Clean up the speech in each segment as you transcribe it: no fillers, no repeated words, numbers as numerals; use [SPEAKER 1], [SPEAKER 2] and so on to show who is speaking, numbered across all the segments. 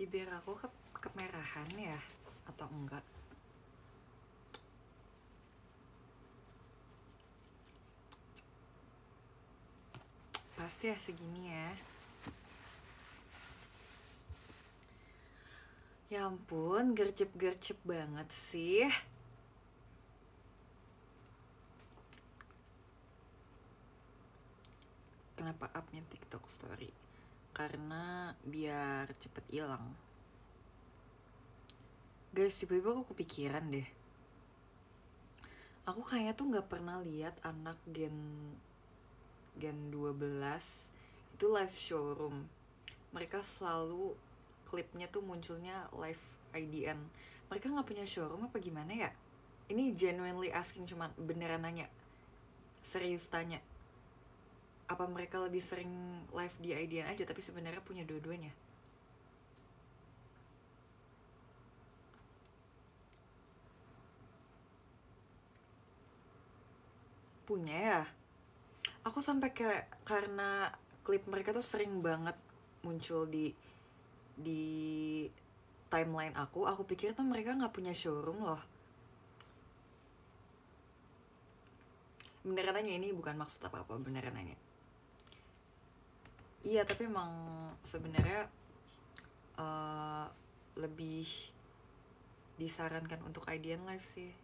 [SPEAKER 1] Bibir aku kemerahan ya atau enggak? Pas ya segini ya. Ya ampun, gercep-gercep banget sih. Kenapa upnya TikTok Story? Karena biar cepet hilang. Guys, tiba-tiba aku kepikiran deh. Aku kayaknya tuh nggak pernah lihat anak Gen 12 itu live showroom. Mereka selalu klipnya tuh munculnya live IDN. Mereka nggak punya showroom apa gimana ya? Ini genuinely asking, cuman beneran nanya. Serius tanya. Apa mereka lebih sering live di IDN aja tapi sebenarnya punya dua-duanya? Punya ya? Aku sampai kayak karena klip mereka tuh sering banget muncul di timeline aku pikir tuh mereka nggak punya showroom loh. Beneran nanya, ini bukan maksud apa-apa, beneran nanya. Iya, tapi emang sebenarnya lebih disarankan untuk IDN live sih.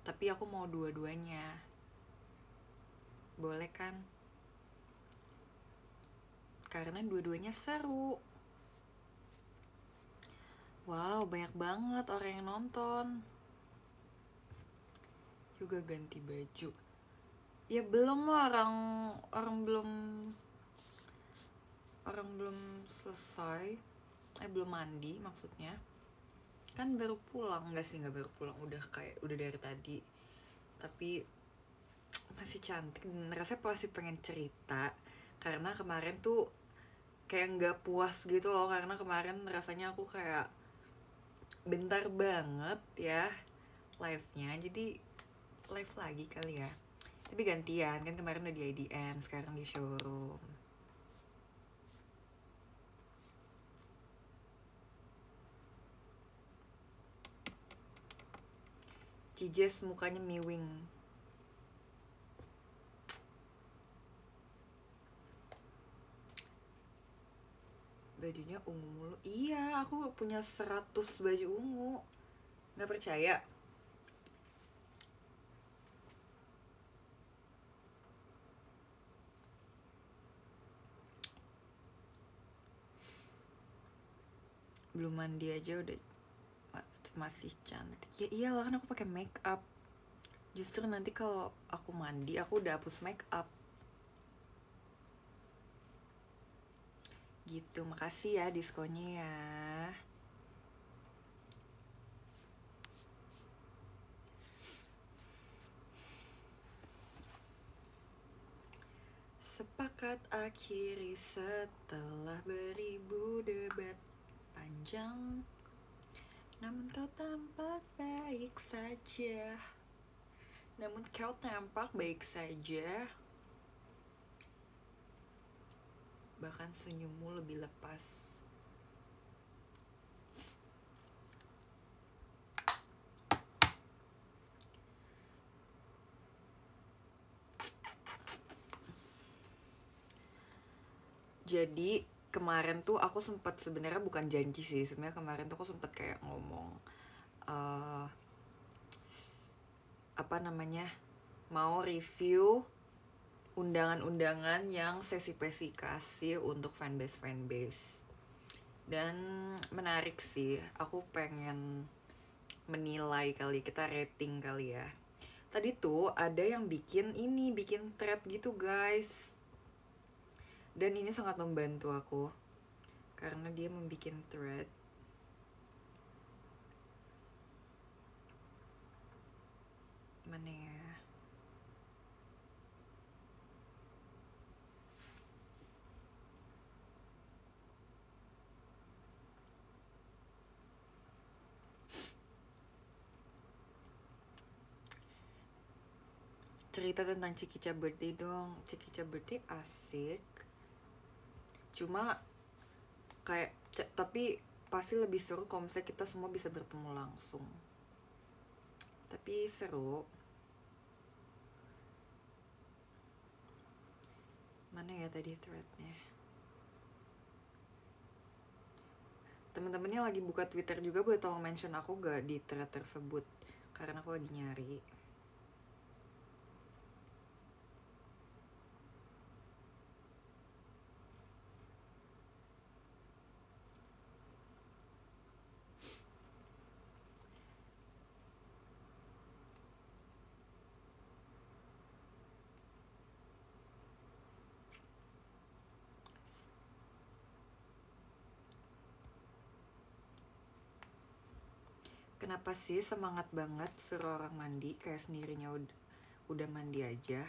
[SPEAKER 1] Tapi aku mau dua-duanya. Boleh kan? Karena dua-duanya seru. Wow, banyak banget orang yang nonton. Juga ganti baju. Ya belum lah, orang belum selesai. Belum mandi maksudnya. Kan baru pulang, nggak baru pulang, udah dari tadi. Tapi masih cantik dan rasanya pasti pengen cerita. Karena kemarin tuh kayak nggak puas gitu loh, karena kemarin rasanya aku kayak bentar banget ya live-nya, jadi live lagi kali ya. Tapi gantian, kan kemarin udah di IDN, sekarang di showroom. Cijes mukanya miwing. Bajunya ungu mulu. Iya, aku punya 100 baju ungu. Nggak percaya? Belum mandi aja udah masih cantik. Ya iyalah, kan aku pakai make up. Justru nanti kalau aku mandi aku udah hapus make up. Gitu, makasih ya diskonnya ya. Sepakat akhiri setelah beribu debat panjang. Namun kau tampak baik saja. Bahkan senyummu lebih lepas. Jadi kemarin tuh aku sempat, sebenarnya bukan janji sih, sebenarnya kemarin tuh aku sempat kayak ngomong apa namanya, mau review undangan-undangan yang spesifikasi untuk fanbase. Dan menarik sih, aku pengen menilai kali, kita rating kali ya. Tadi tuh ada yang bikin thread gitu guys. Dan ini sangat membantu aku karena dia membuat thread. Mana ya? Cerita tentang Cikica birthday dong. Cikica birthday asik. Cuma kayak tapi pasti lebih seru kalau misalnya kita semua bisa bertemu langsung. Tapi seru. Mana ya tadi threadnya? Temen-temennya lagi buka Twitter juga, boleh tolong mention aku gak di thread tersebut, karena aku lagi nyari. Kenapa sih semangat banget suruh orang mandi, kayak sendirinya udah mandi aja?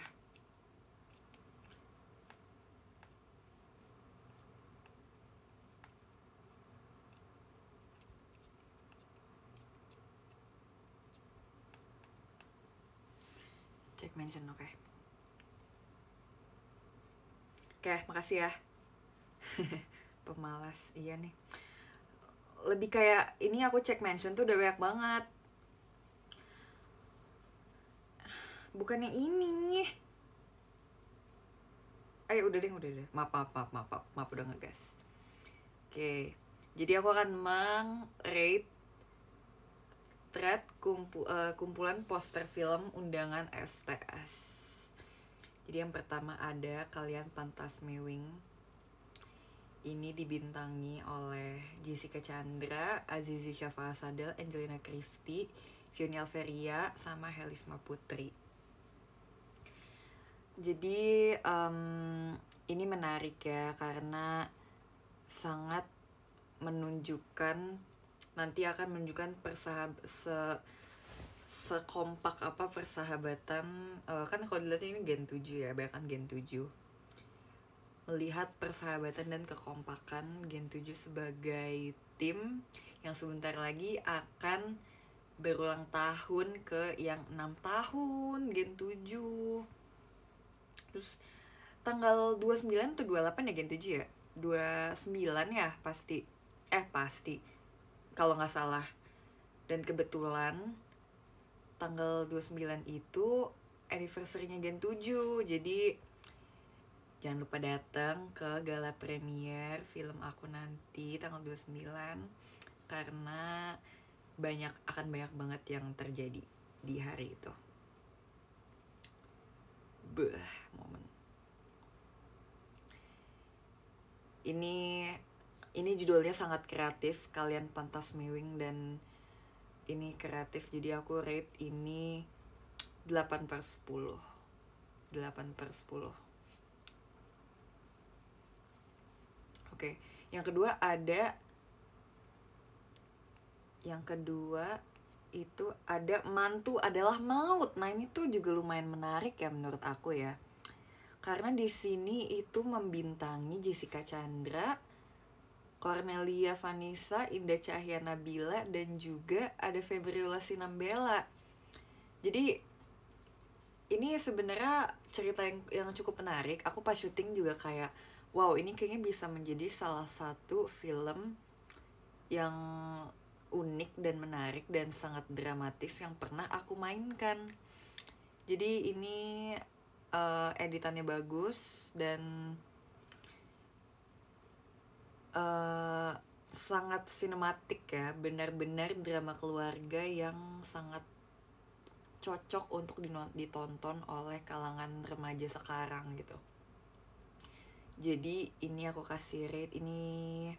[SPEAKER 1] Cek mention, oke. Oke, makasih ya. Pemalas, iya nih. Lebih kayak ini aku cek mention tuh udah banyak banget. Bukan yang ini. Udah deh. Maaf udah ngegas. Oke. Jadi aku akan meng-rate thread kumpulan poster film undangan STS. Jadi yang pertama ada Kalian Pantas Mewing. Ini dibintangi oleh Jessica Chandra, Azizi Syafa Sadel, Angelina Christie, Fiona Alveria, sama Helisma Putri. Jadi ini menarik ya, karena sangat nanti akan menunjukkan sekompak apa persahabatan. Kan kalau dilihat ini Gen 7 ya, bahkan Gen 7. Melihat persahabatan dan kekompakan Gen 7 sebagai tim yang sebentar lagi akan berulang tahun ke yang 6 tahun Gen 7. Terus tanggal 29 atau 28 ya Gen 7 ya? 29 ya pasti. Pasti. Kalau nggak salah. Dan kebetulan tanggal 29 itu anniversary-nya Gen 7. Jadi jangan lupa datang ke gala premier film aku nanti tanggal 29, karena akan banyak banget yang terjadi di hari itu. Momen. Ini judulnya sangat kreatif, Kalian Pantas Mewing, dan ini kreatif, jadi aku rate ini 8/10. 8/10. Oke, yang kedua itu ada Mantu Adalah Maut. Nah, ini tuh juga lumayan menarik ya menurut aku ya. Karena di sini itu membintangi Jessica Chandra, Cornelia Vanessa, Indah Cahya Nabila, dan juga ada Febriola Sinambela. Jadi ini sebenarnya cerita yang cukup menarik. Aku pas syuting juga kayak, wow, ini kayaknya bisa menjadi salah satu film yang unik dan menarik dan sangat dramatis yang pernah aku mainkan. Jadi ini editannya bagus dan sangat sinematik ya, benar-benar drama keluarga yang sangat cocok untuk ditonton oleh kalangan remaja sekarang gitu. Jadi ini aku kasih rate ini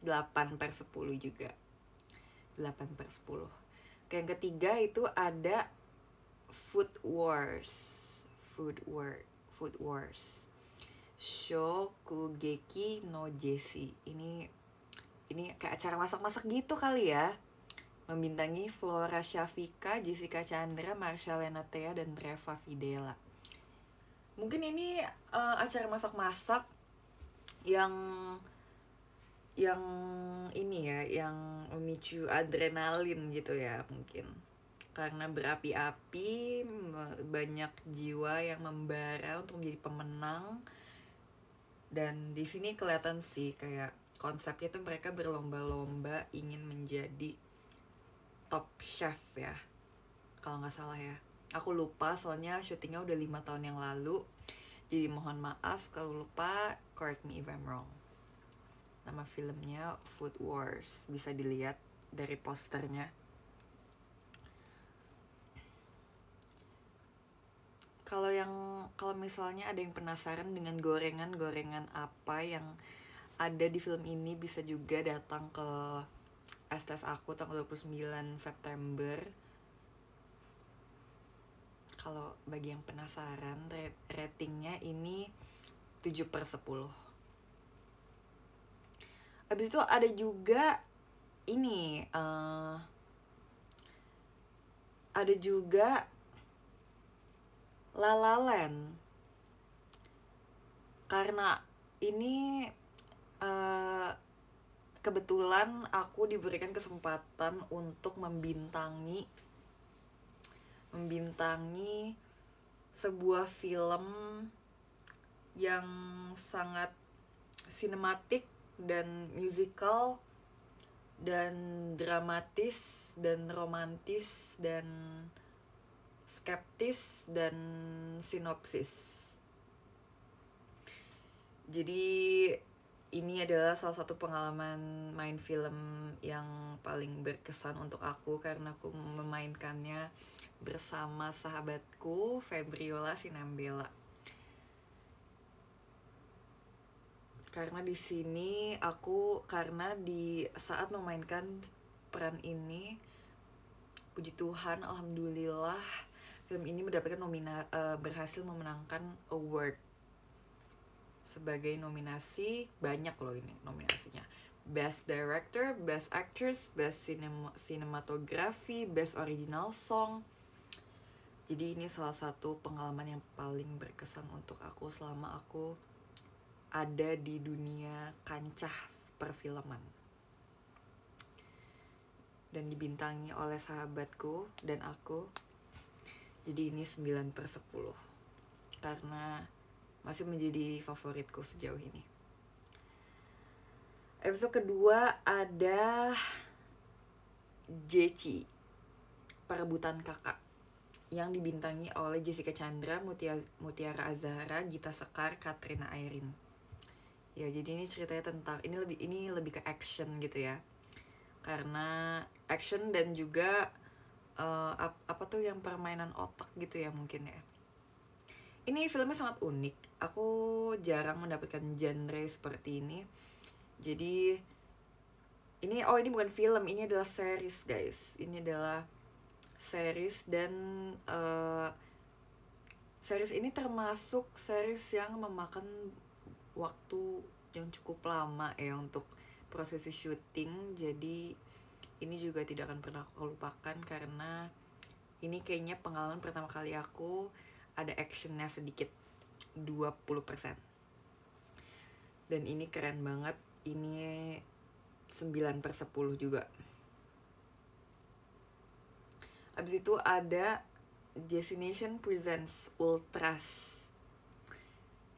[SPEAKER 1] 8/10 juga. 8/10. Yang ketiga itu ada Food Wars. Shokugeki no Jessie. Ini kayak acara masak-masak gitu kali ya. Membintangi Flora Shafika, Jessica Chandra, Marsha Lenatea, dan Reva Videla. Mungkin ini acara masak-masak yang ini ya, yang memicu adrenalin gitu ya mungkin. Karena berapi-api, banyak jiwa yang membara untuk menjadi pemenang. Dan di sini kelihatan sih kayak konsepnya tuh mereka berlomba-lomba ingin menjadi top chef ya, kalau nggak salah ya. Aku lupa soalnya syutingnya udah 5 tahun yang lalu. Jadi mohon maaf kalau lupa, correct me if I'm wrong. Nama filmnya Food Wars, bisa dilihat dari posternya. Kalau misalnya ada yang penasaran dengan gorengan apa yang ada di film ini, bisa juga datang ke STS aku tanggal 29 September. Kalau bagi yang penasaran, ratingnya ini 7/10. Habis itu ada juga ini, ada juga La La Land. Karena ini kebetulan aku diberikan kesempatan untuk membintangi sebuah film yang sangat sinematik dan musical dan dramatis dan romantis dan skeptis dan sinopsis. Jadi ini adalah salah satu pengalaman main film yang paling berkesan untuk aku karena aku memainkannya bersama sahabatku Febriola Sinambela. Karena di sini karena di saat memainkan peran ini, puji Tuhan, alhamdulillah film ini mendapatkan berhasil memenangkan award. Sebagai nominasi, banyak loh ini nominasinya. Best Director, Best Actress, Best Cinematography, Best Original Song. Jadi ini salah satu pengalaman yang paling berkesan untuk aku selama aku ada di dunia kancah perfilman. Dan dibintangi oleh sahabatku dan aku. Jadi ini 9/10. Karena masih menjadi favoritku sejauh ini. Episode kedua ada Jeci, Perebutan Kakak, yang dibintangi oleh Jessica Chandra, Mutiara Azhara, Gita Sekar, Katrina Airin. Ya, jadi ini ceritanya tentang ini lebih ke action gitu ya. Karena action dan juga apa tuh yang permainan otak gitu ya mungkin ya. Ini filmnya sangat unik. Aku jarang mendapatkan genre seperti ini. Jadi ini bukan film, ini adalah series guys. Ini adalah series dan series ini termasuk series yang memakan waktu yang cukup lama ya untuk prosesi syuting. Jadi ini juga tidak akan pernah aku lupakan karena ini kayaknya pengalaman pertama kali aku ada actionnya sedikit 20%. Dan ini keren banget. Ini 9/10 juga. Abis itu ada Destination Presents Ultras.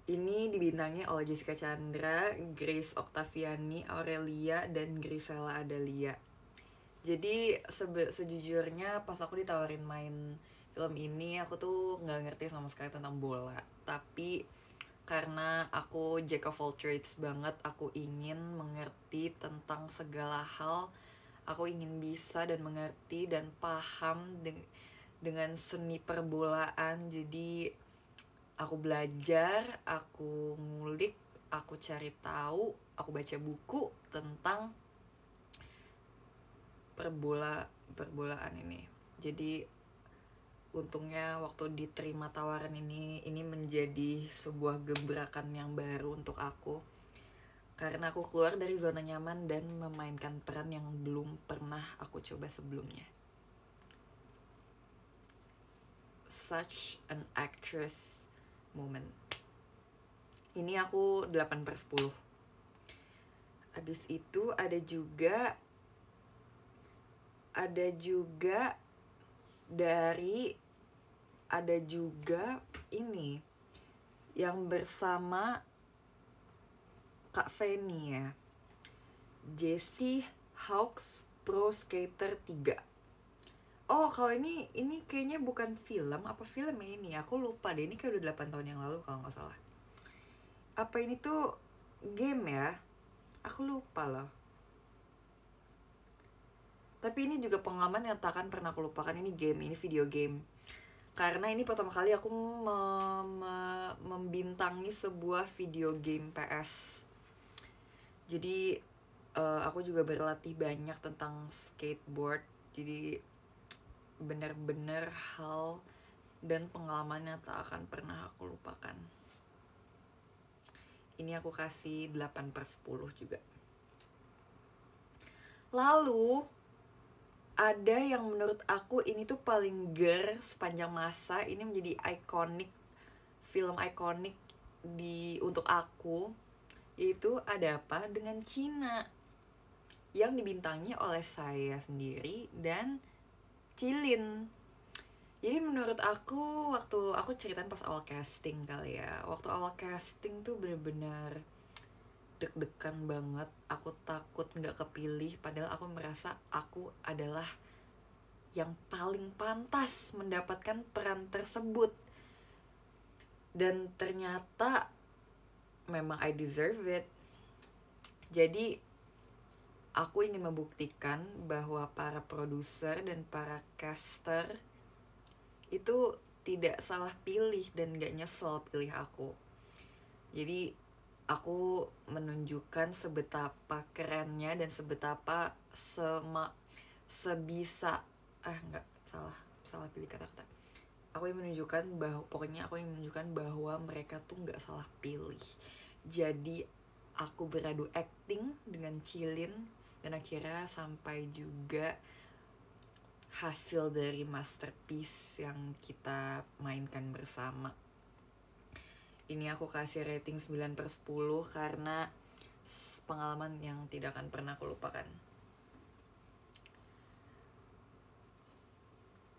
[SPEAKER 1] Ini dibintangi oleh Jessica Chandra, Grace Octaviani, Aurelia, dan Grisela Adalia. Jadi sejujurnya pas aku ditawarin main film ini, aku tuh nggak ngerti sama sekali tentang bola. Tapi karena aku jack of all trades banget, aku ingin mengerti tentang segala hal. Aku ingin bisa dan mengerti dan paham dengan seni perbolaan. Jadi aku belajar, aku ngulik, aku cari tahu, aku baca buku tentang perbolaan ini. Jadi untungnya waktu diterima tawaran ini menjadi sebuah gebrakan yang baru untuk aku. Karena aku keluar dari zona nyaman dan memainkan peran yang belum pernah aku coba sebelumnya. Such an actress moment. Ini aku 8/10. Habis itu ada juga ini yang bersama Kak Feni ya. Jessie Hawks Pro Skater 3. Oh, kalau ini kayaknya bukan film, apa film ya ini? Aku lupa deh, ini kayak udah 8 tahun yang lalu kalau nggak salah. Apa ini tuh game ya? Aku lupa loh. Tapi ini juga pengalaman yang tak akan pernah aku lupakan. Ini game, ini video game. Karena ini pertama kali aku membintangi sebuah video game PS. Jadi aku juga berlatih banyak tentang skateboard. Jadi benar-benar hal dan pengalaman yang tak akan pernah aku lupakan. Ini aku kasih 8/10 juga. Lalu ada yang menurut aku ini tuh paling sepanjang masa. Ini menjadi film ikonik untuk aku, yaitu Ada Apa Dengan Cina, yang dibintangi oleh saya sendiri dan Cilin. Jadi menurut aku, waktu aku ceritain pas awal casting kali ya, waktu awal casting tuh bener-bener deg-degan banget. Aku takut gak kepilih, padahal aku merasa aku adalah yang paling pantas mendapatkan peran tersebut. Dan ternyata memang I deserve it. Jadi aku ingin membuktikan bahwa para produser dan para caster itu tidak salah pilih dan gak nyesel pilih aku. Jadi aku menunjukkan sebetapa kerennya dan sebetapa sebisa salah pilih kata-kata. Aku ingin menunjukkan bahwa mereka tuh gak salah pilih. Jadi aku beradu acting dengan Cilin dan akhirnya sampai juga hasil dari masterpiece yang kita mainkan bersama. Ini aku kasih rating 9/10 karena pengalaman yang tidak akan pernah aku lupakan.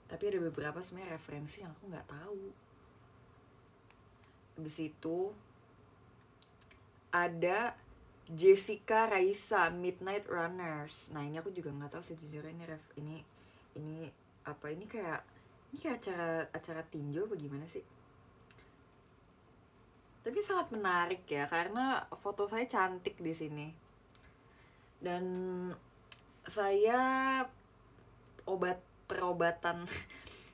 [SPEAKER 1] Tapi ada beberapa sebenarnya referensi yang aku nggak tahu. Habis itu ada Jessica Raisa Midnight Runners. Nah ini aku juga nggak tahu sejujurnya ini apa, ini kayak acara tinju bagaimana sih? Tapi sangat menarik ya karena foto saya cantik di sini. Dan saya perobatan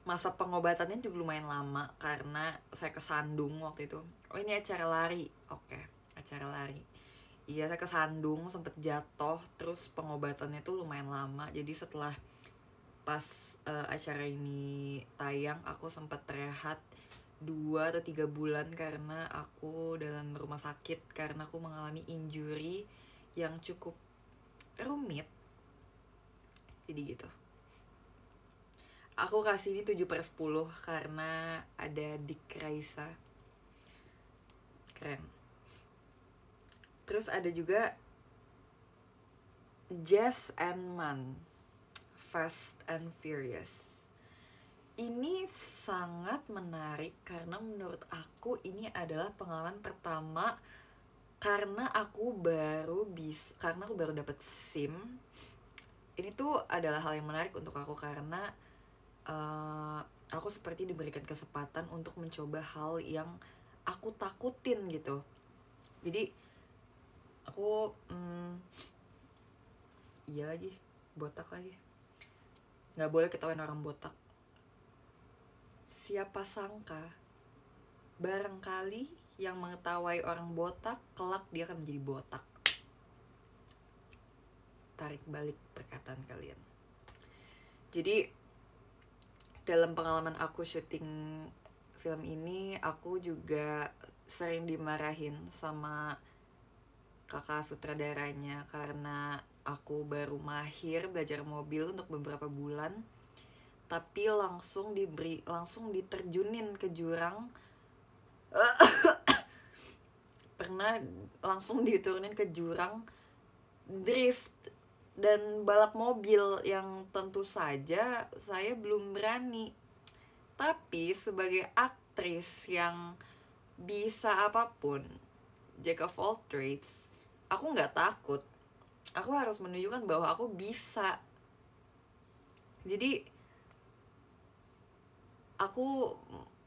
[SPEAKER 1] masa pengobatannya juga lumayan lama karena saya kesandung waktu itu. Oh ini acara lari, oke, acara lari. Iya saya kesandung, sempet jatuh, terus pengobatannya tuh lumayan lama. Jadi setelah pas acara ini tayang, aku sempet rehat 2 atau 3 bulan karena aku dalam rumah sakit karena aku mengalami injury yang cukup rumit. Jadi gitu. Aku kasih ini 7/10 karena ada Dick Raisa. Keren. Terus ada juga Jess and Man, Fast and Furious. Ini sangat menarik karena menurut aku ini adalah pengalaman pertama karena aku baru dapat SIM. Ini tuh adalah hal yang menarik untuk aku karena aku seperti diberikan kesempatan untuk mencoba hal yang aku takutin gitu. Jadi aku iya lagi, botak lagi. Nggak boleh ketahuan orang botak. Siapa sangka barangkali yang mengetahui orang botak kelak dia akan menjadi botak. Tarik balik perkataan kalian. Jadi dalam pengalaman aku syuting film ini, aku juga sering dimarahin sama kakak sutradaranya karena aku baru mahir belajar mobil untuk beberapa bulan, tapi langsung diterjunin ke jurang. Pernah langsung diturunin ke jurang drift dan balap mobil yang tentu saja saya belum berani. Tapi sebagai aktris yang bisa apapun, jack of all trades, aku nggak takut, aku harus menunjukkan bahwa aku bisa. Jadi aku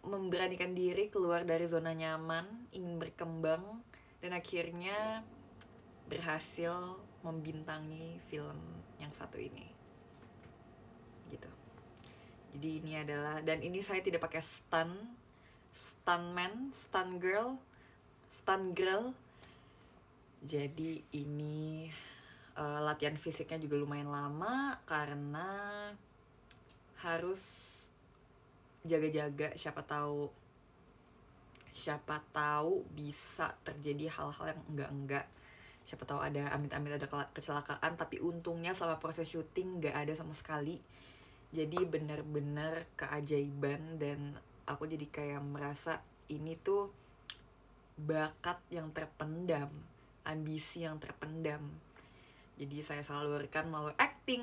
[SPEAKER 1] memberanikan diri keluar dari zona nyaman, ingin berkembang, dan akhirnya berhasil membintangi film yang satu ini gitu. Jadi ini adalah, dan ini saya tidak pakai stuntman, stunt girl. Jadi ini latihan fisiknya juga lumayan lama karena harus jaga-jaga, siapa tahu bisa terjadi hal-hal yang enggak, siapa tahu ada amit-amit ada kecelakaan. Tapi untungnya selama proses syuting nggak ada sama sekali, jadi benar-benar keajaiban. Dan aku jadi kayak merasa ini tuh bakat yang terpendam, ambisi yang terpendam, jadi saya salurkan melalui acting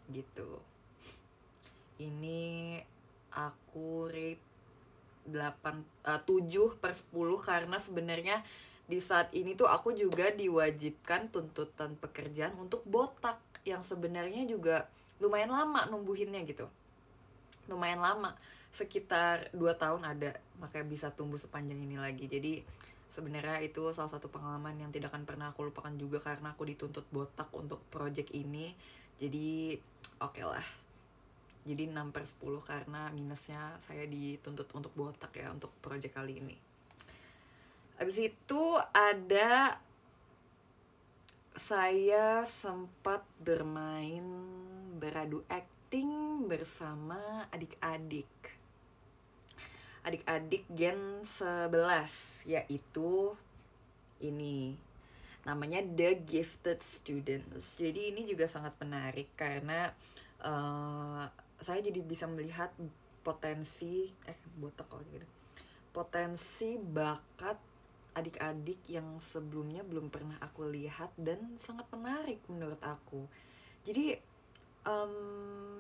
[SPEAKER 1] gitu. Ini aku rate 7/10 karena sebenarnya di saat ini tuh aku juga diwajibkan tuntutan pekerjaan untuk botak, yang sebenarnya juga lumayan lama numbuhinnya gitu. Lumayan lama, sekitar 2 tahun ada, makanya bisa tumbuh sepanjang ini lagi. Jadi sebenarnya itu salah satu pengalaman yang tidak akan pernah aku lupakan juga, karena aku dituntut botak untuk project ini. Jadi oke lah. Jadi 6/10 karena minusnya saya dituntut untuk botak ya untuk project kali ini. Abis itu ada, saya sempat beradu acting bersama adik-adik Gen 11, yaitu ini namanya The Gifted Students. Jadi ini juga sangat menarik karena saya jadi bisa melihat potensi bakat adik-adik yang sebelumnya belum pernah aku lihat dan sangat menarik menurut aku. Jadi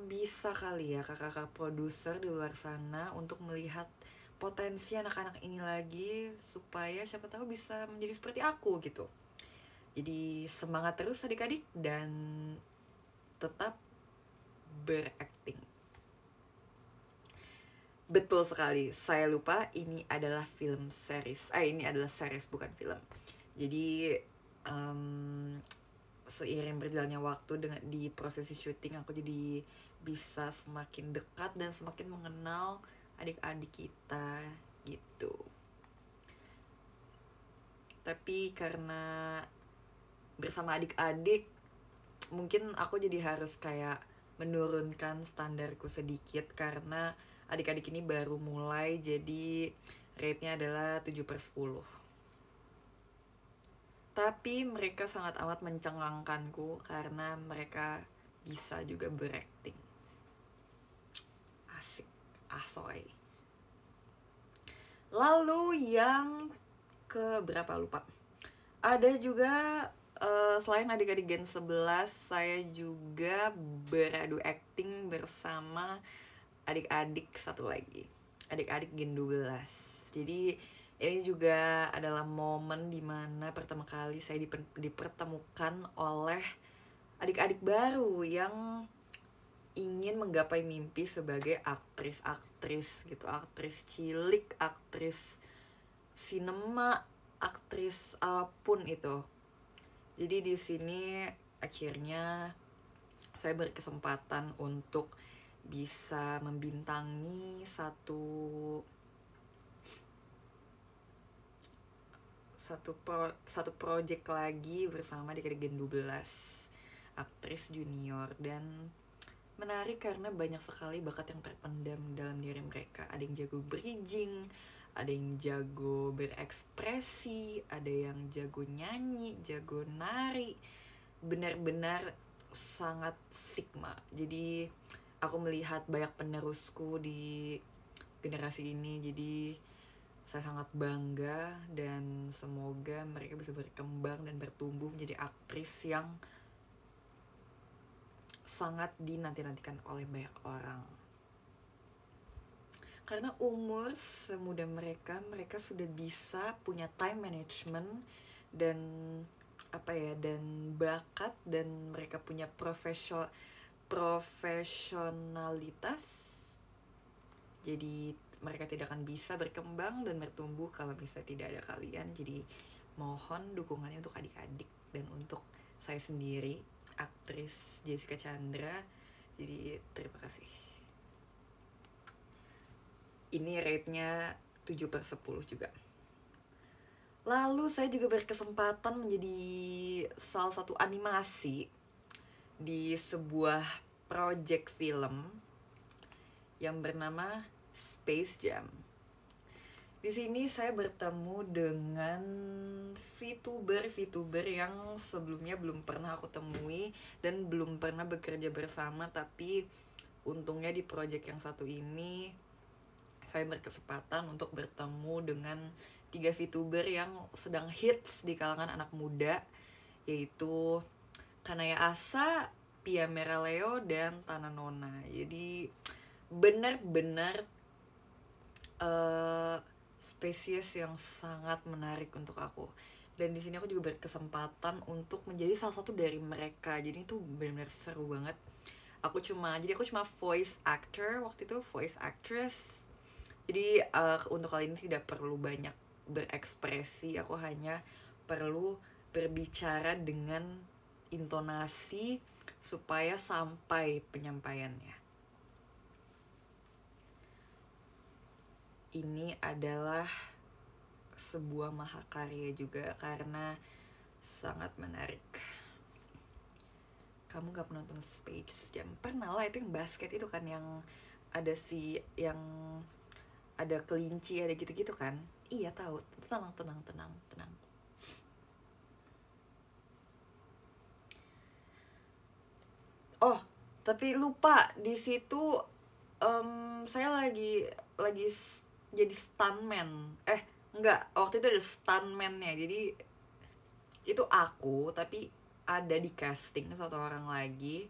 [SPEAKER 1] bisa kali ya kakak-kakak produser di luar sana untuk melihat potensi anak-anak ini lagi, supaya siapa tahu bisa menjadi seperti aku gitu. Jadi semangat terus adik-adik dan tetap berakting. Betul sekali, saya lupa ini adalah film series. Ini adalah series bukan film. Jadi seiring berjalannya waktu dengan di prosesi syuting, aku jadi bisa semakin dekat dan semakin mengenal adik-adik kita gitu. Tapi karena bersama adik-adik, mungkin aku jadi harus kayak menurunkan standarku sedikit, karena adik-adik ini baru mulai, jadi rate-nya adalah 7/10. Tapi mereka sangat amat mencengangkanku karena mereka bisa juga berakting. Asik, asoy. Lalu yang ke berapa lupa. Ada juga selain adik-adik Gen 11, saya juga beradu acting bersama adik-adik satu lagi, adik-adik Gen 12. Jadi ini juga adalah momen dimana pertama kali saya dipertemukan oleh adik-adik baru yang ingin menggapai mimpi sebagai aktris gitu, aktris cilik, aktris sinema, aktris apapun itu. Jadi di sini akhirnya saya berkesempatan untuk bisa membintangi satu project lagi bersama adik-adik Gen 12, aktris junior. Dan menarik karena banyak sekali bakat yang terpendam dalam diri mereka. Ada yang jago bridging, ada yang jago berekspresi, ada yang jago nyanyi, jago nari. Benar-benar sangat sigma. Jadi aku melihat banyak penerusku di generasi ini, jadi saya sangat bangga dan semoga mereka bisa berkembang dan bertumbuh menjadi aktris yang sangat dinanti-nantikan oleh banyak orang. Karena umur semuda mereka, mereka sudah bisa punya time management dan apa ya, dan bakat, dan mereka punya profesionalitas. Jadi mereka tidak akan bisa berkembang dan bertumbuh kalau bisa tidak ada kalian. Jadi mohon dukungannya untuk adik-adik dan untuk saya sendiri, aktris Jessica Chandra. Jadi terima kasih. Ini rate-nya 7/10 juga. Lalu saya juga berkesempatan menjadi salah satu animasi di sebuah project film yang bernama Space Jam. Di sini saya bertemu dengan VTuber yang sebelumnya belum pernah aku temui dan belum pernah bekerja bersama, tapi untungnya di project yang satu ini saya berkesempatan untuk bertemu dengan 3 VTuber yang sedang hits di kalangan anak muda, yaitu Kanaya Asa, Pia Meraleo, dan Tananona. Jadi benar-benar spesies yang sangat menarik untuk aku. Dan di sini aku juga berkesempatan untuk menjadi salah satu dari mereka. Jadi itu benar-benar seru banget. Aku cuma voice actor waktu itu, voice actress. Jadi untuk kali ini tidak perlu banyak berekspresi, aku hanya perlu berbicara dengan intonasi supaya sampai penyampaiannya. Ini adalah sebuah mahakarya juga karena sangat menarik. Kamu gak penonton Space Jam? Pernah lah, itu yang basket itu kan, yang ada yang ada kelinci, ada gitu-gitu kan? Iya tahu. Tenang. Oh, tapi lupa di situ saya lagi jadi stuntman. Enggak, waktu itu ada stuntman-nya. Jadi itu aku, tapi ada di casting satu orang lagi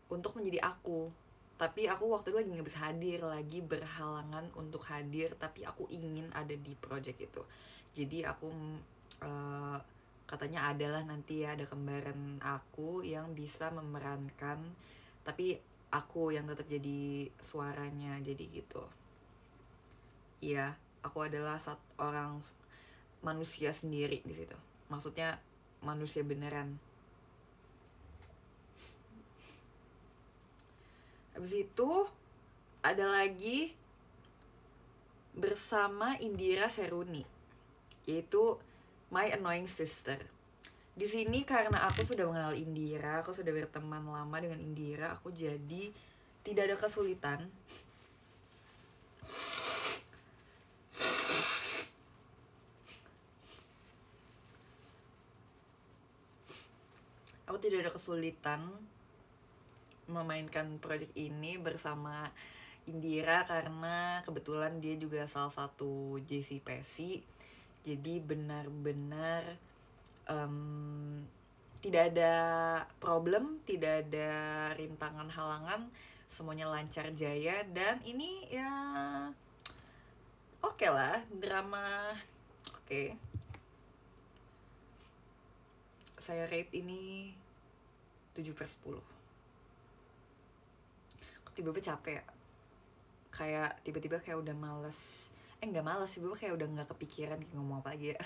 [SPEAKER 1] untuk menjadi aku. Tapi aku waktu itu lagi gak bisa hadir, lagi berhalangan untuk hadir, tapi aku ingin ada di project itu. Jadi aku katanya adalah nanti ya ada kembaran aku yang bisa memerankan, tapi aku yang tetap jadi suaranya, jadi gitu. Iya, aku adalah orang manusia sendiri di situ. Maksudnya manusia beneran. Habis itu ada lagi bersama Indira Seruni, yaitu My Annoying Sister. Di sini karena aku sudah mengenal Indira, aku sudah berteman lama dengan Indira, aku jadi tidak ada kesulitan memainkan project ini bersama Indira karena kebetulan dia juga salah satu JC Pesi. Jadi benar-benar tidak ada problem, tidak ada rintangan halangan, semuanya lancar jaya. Dan ini ya oke lah, drama oke. Saya rate ini 7/10. Tiba-tiba capek, kayak tiba-tiba kayak udah males. Nggak males sih, tiba-tiba kayak udah nggak kepikiran ngomong apa lagi ya.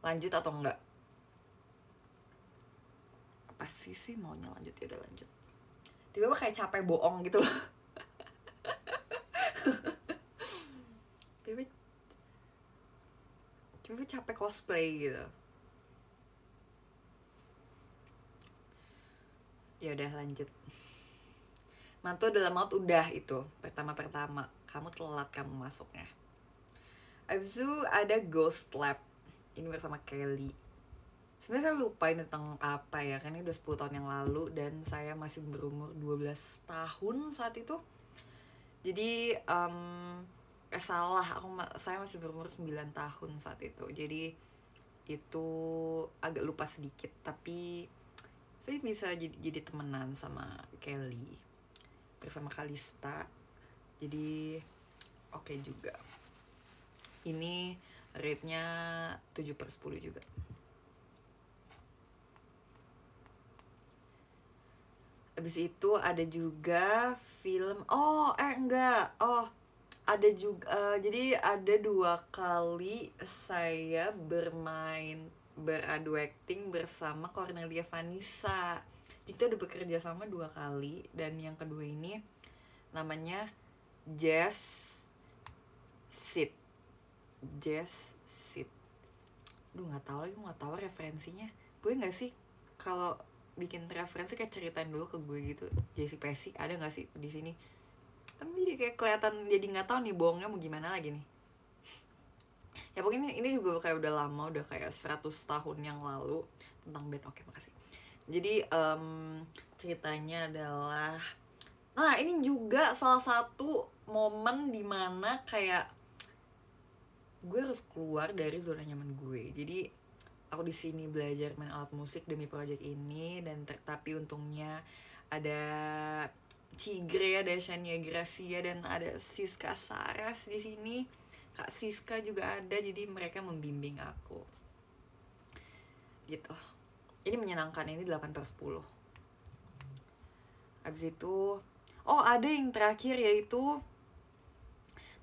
[SPEAKER 1] Lanjut atau enggak? Apa sih maunya lanjut, ya udah lanjut. Tiba-tiba kayak capek bohong gitu loh. tiba-tiba capek cosplay gitu. Ya udah lanjut. Mantu adalah maut, udah itu pertama kamu telat kamu masuknya. Abis itu ada Ghost Lab, ini bersama Kelly. Sebenarnya saya lupain tentang apa ya, karena ini udah 10 tahun yang lalu dan saya masih berumur 12 tahun saat itu. Jadi saya masih berumur 9 tahun saat itu. Jadi itu agak lupa sedikit, tapi saya bisa jadi temenan sama Kelly. bersama Kalista. Jadi oke juga. Ini rate-nya 7/10 juga. Abis itu ada juga film ada juga jadi ada 2 kali saya beradu acting bersama Cornelia Vanessa. Kita udah bekerja sama 2 kali, dan yang kedua ini namanya Jazz Sid. Duh, nggak tahu referensinya. Boleh nggak sih kalau bikin referensi kayak ceritain dulu ke gue gitu. Jessie Pesi ada nggak sih di sini? Kan jadi kayak kelihatan, jadi nggak tahu nih bohongnya mau gimana lagi nih. Ya pokoknya ini juga kayak udah lama, udah kayak 100 tahun yang lalu tentang band. Oke, makasih. Jadi ceritanya adalah, nah ini juga salah satu momen dimana kayak gue harus keluar dari zona nyaman gue. Jadi aku di sini belajar main alat musik demi project ini, dan tapi untungnya ada Cigre, ada Shania Gracia, dan ada Siska Saras di sini. Kak Siska juga ada, jadi mereka membimbing aku. Gitu. Ini menyenangkan, ini 8/10. Habis itu, ada yang terakhir yaitu,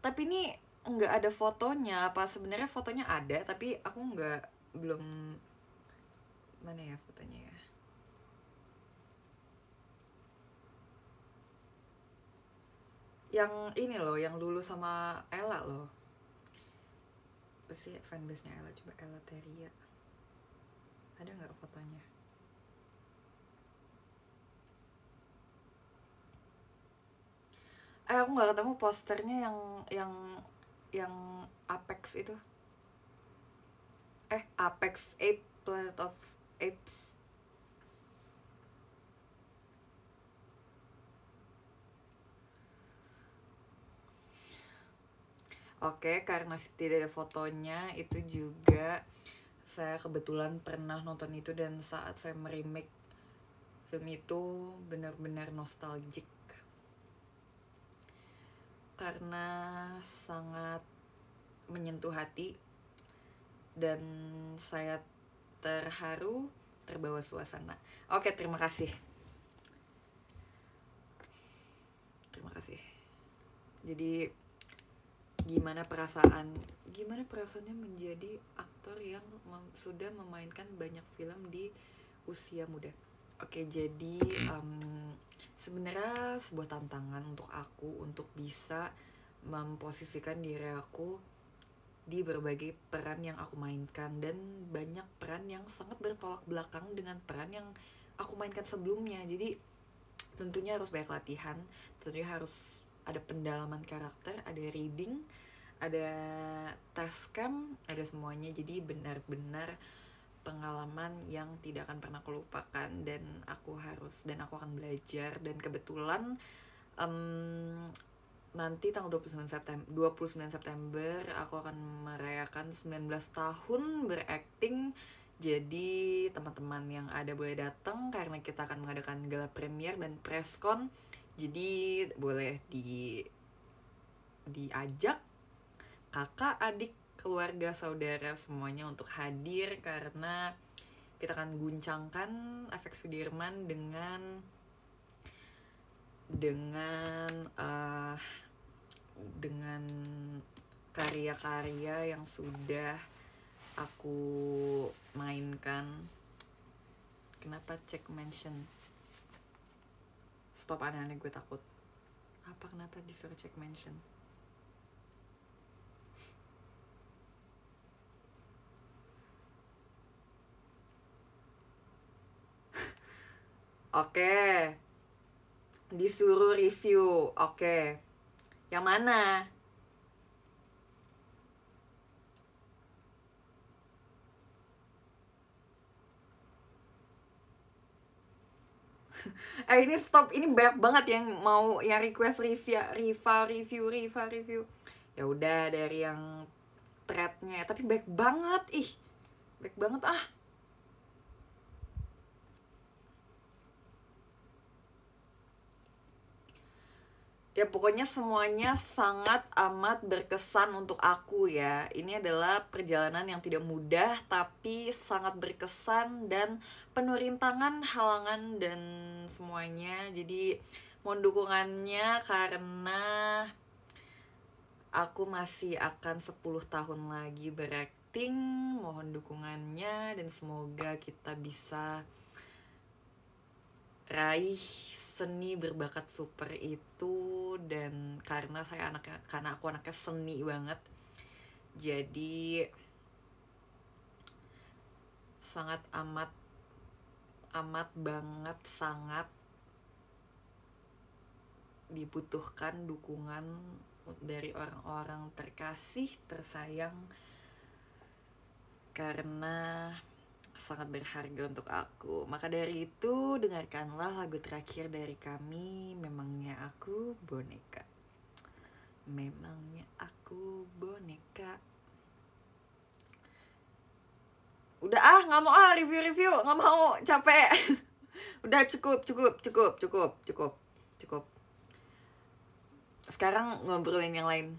[SPEAKER 1] tapi ini nggak ada fotonya. Apa sebenarnya fotonya ada, tapi aku belum, mana ya fotonya ya. Yang ini loh, yang dulu sama Ella loh. Apa sih fanbase-nya Ella? Coba Ella Teria. Ada nggak fotonya? Aku nggak ketemu posternya yang Apex itu. Apex Ape, Planet of Apes. Oke, karena tidak ada fotonya, itu juga saya kebetulan pernah nonton itu, dan saat saya meremake film itu benar-benar nostalgic. Karena sangat menyentuh hati, dan saya terharu, terbawa suasana. Oke, terima kasih. Jadi gimana perasaannya menjadi aktor yang sudah memainkan banyak film di usia muda. Oke, jadi sebenarnya sebuah tantangan untuk aku untuk bisa memposisikan diri aku di berbagai peran yang aku mainkan, dan banyak peran yang sangat bertolak belakang dengan peran yang aku mainkan sebelumnya. Jadi tentunya harus banyak latihan, tentunya harus ada pendalaman karakter, ada reading, ada task cam, ada semuanya. Jadi benar-benar pengalaman yang tidak akan pernah aku lupakan, dan aku akan belajar. Dan kebetulan nanti tanggal 29 September aku akan merayakan 19 tahun berakting. Jadi teman-teman yang ada boleh datang, karena kita akan mengadakan gala premier dan preskon. Jadi boleh diajak kakak, adik, keluarga, saudara semuanya untuk hadir, karena kita akan guncangkan Efek Sudirman dengan karya-karya yang sudah aku mainkan. Kenapa cek mention? Stop, aneh-aneh, gue takut. Kenapa disuruh cek mention? Oke. Disuruh review. Oke. Yang mana? Ini stop, ini banyak banget yang mau yang request review. Ya udah, dari yang threadnya, tapi baik banget, baik banget Ya pokoknya semuanya sangat amat berkesan untuk aku ya. Ini adalah perjalanan yang tidak mudah tapi sangat berkesan dan penuh rintangan, halangan dan semuanya. Jadi mohon dukungannya karena aku masih akan 10 tahun lagi berakting. Mohon dukungannya dan semoga kita bisa raih seni berbakat super itu. Dan karena aku anaknya seni banget, jadi sangat amat banget sangat dibutuhkan dukungan dari orang-orang terkasih tersayang karena sangat berharga untuk aku. Maka dari itu, dengarkanlah lagu terakhir dari kami, Memangnya Aku Boneka. Memangnya aku boneka. Udah nggak mau review, nggak mau, capek. Udah cukup. Sekarang ngobrolin yang lain.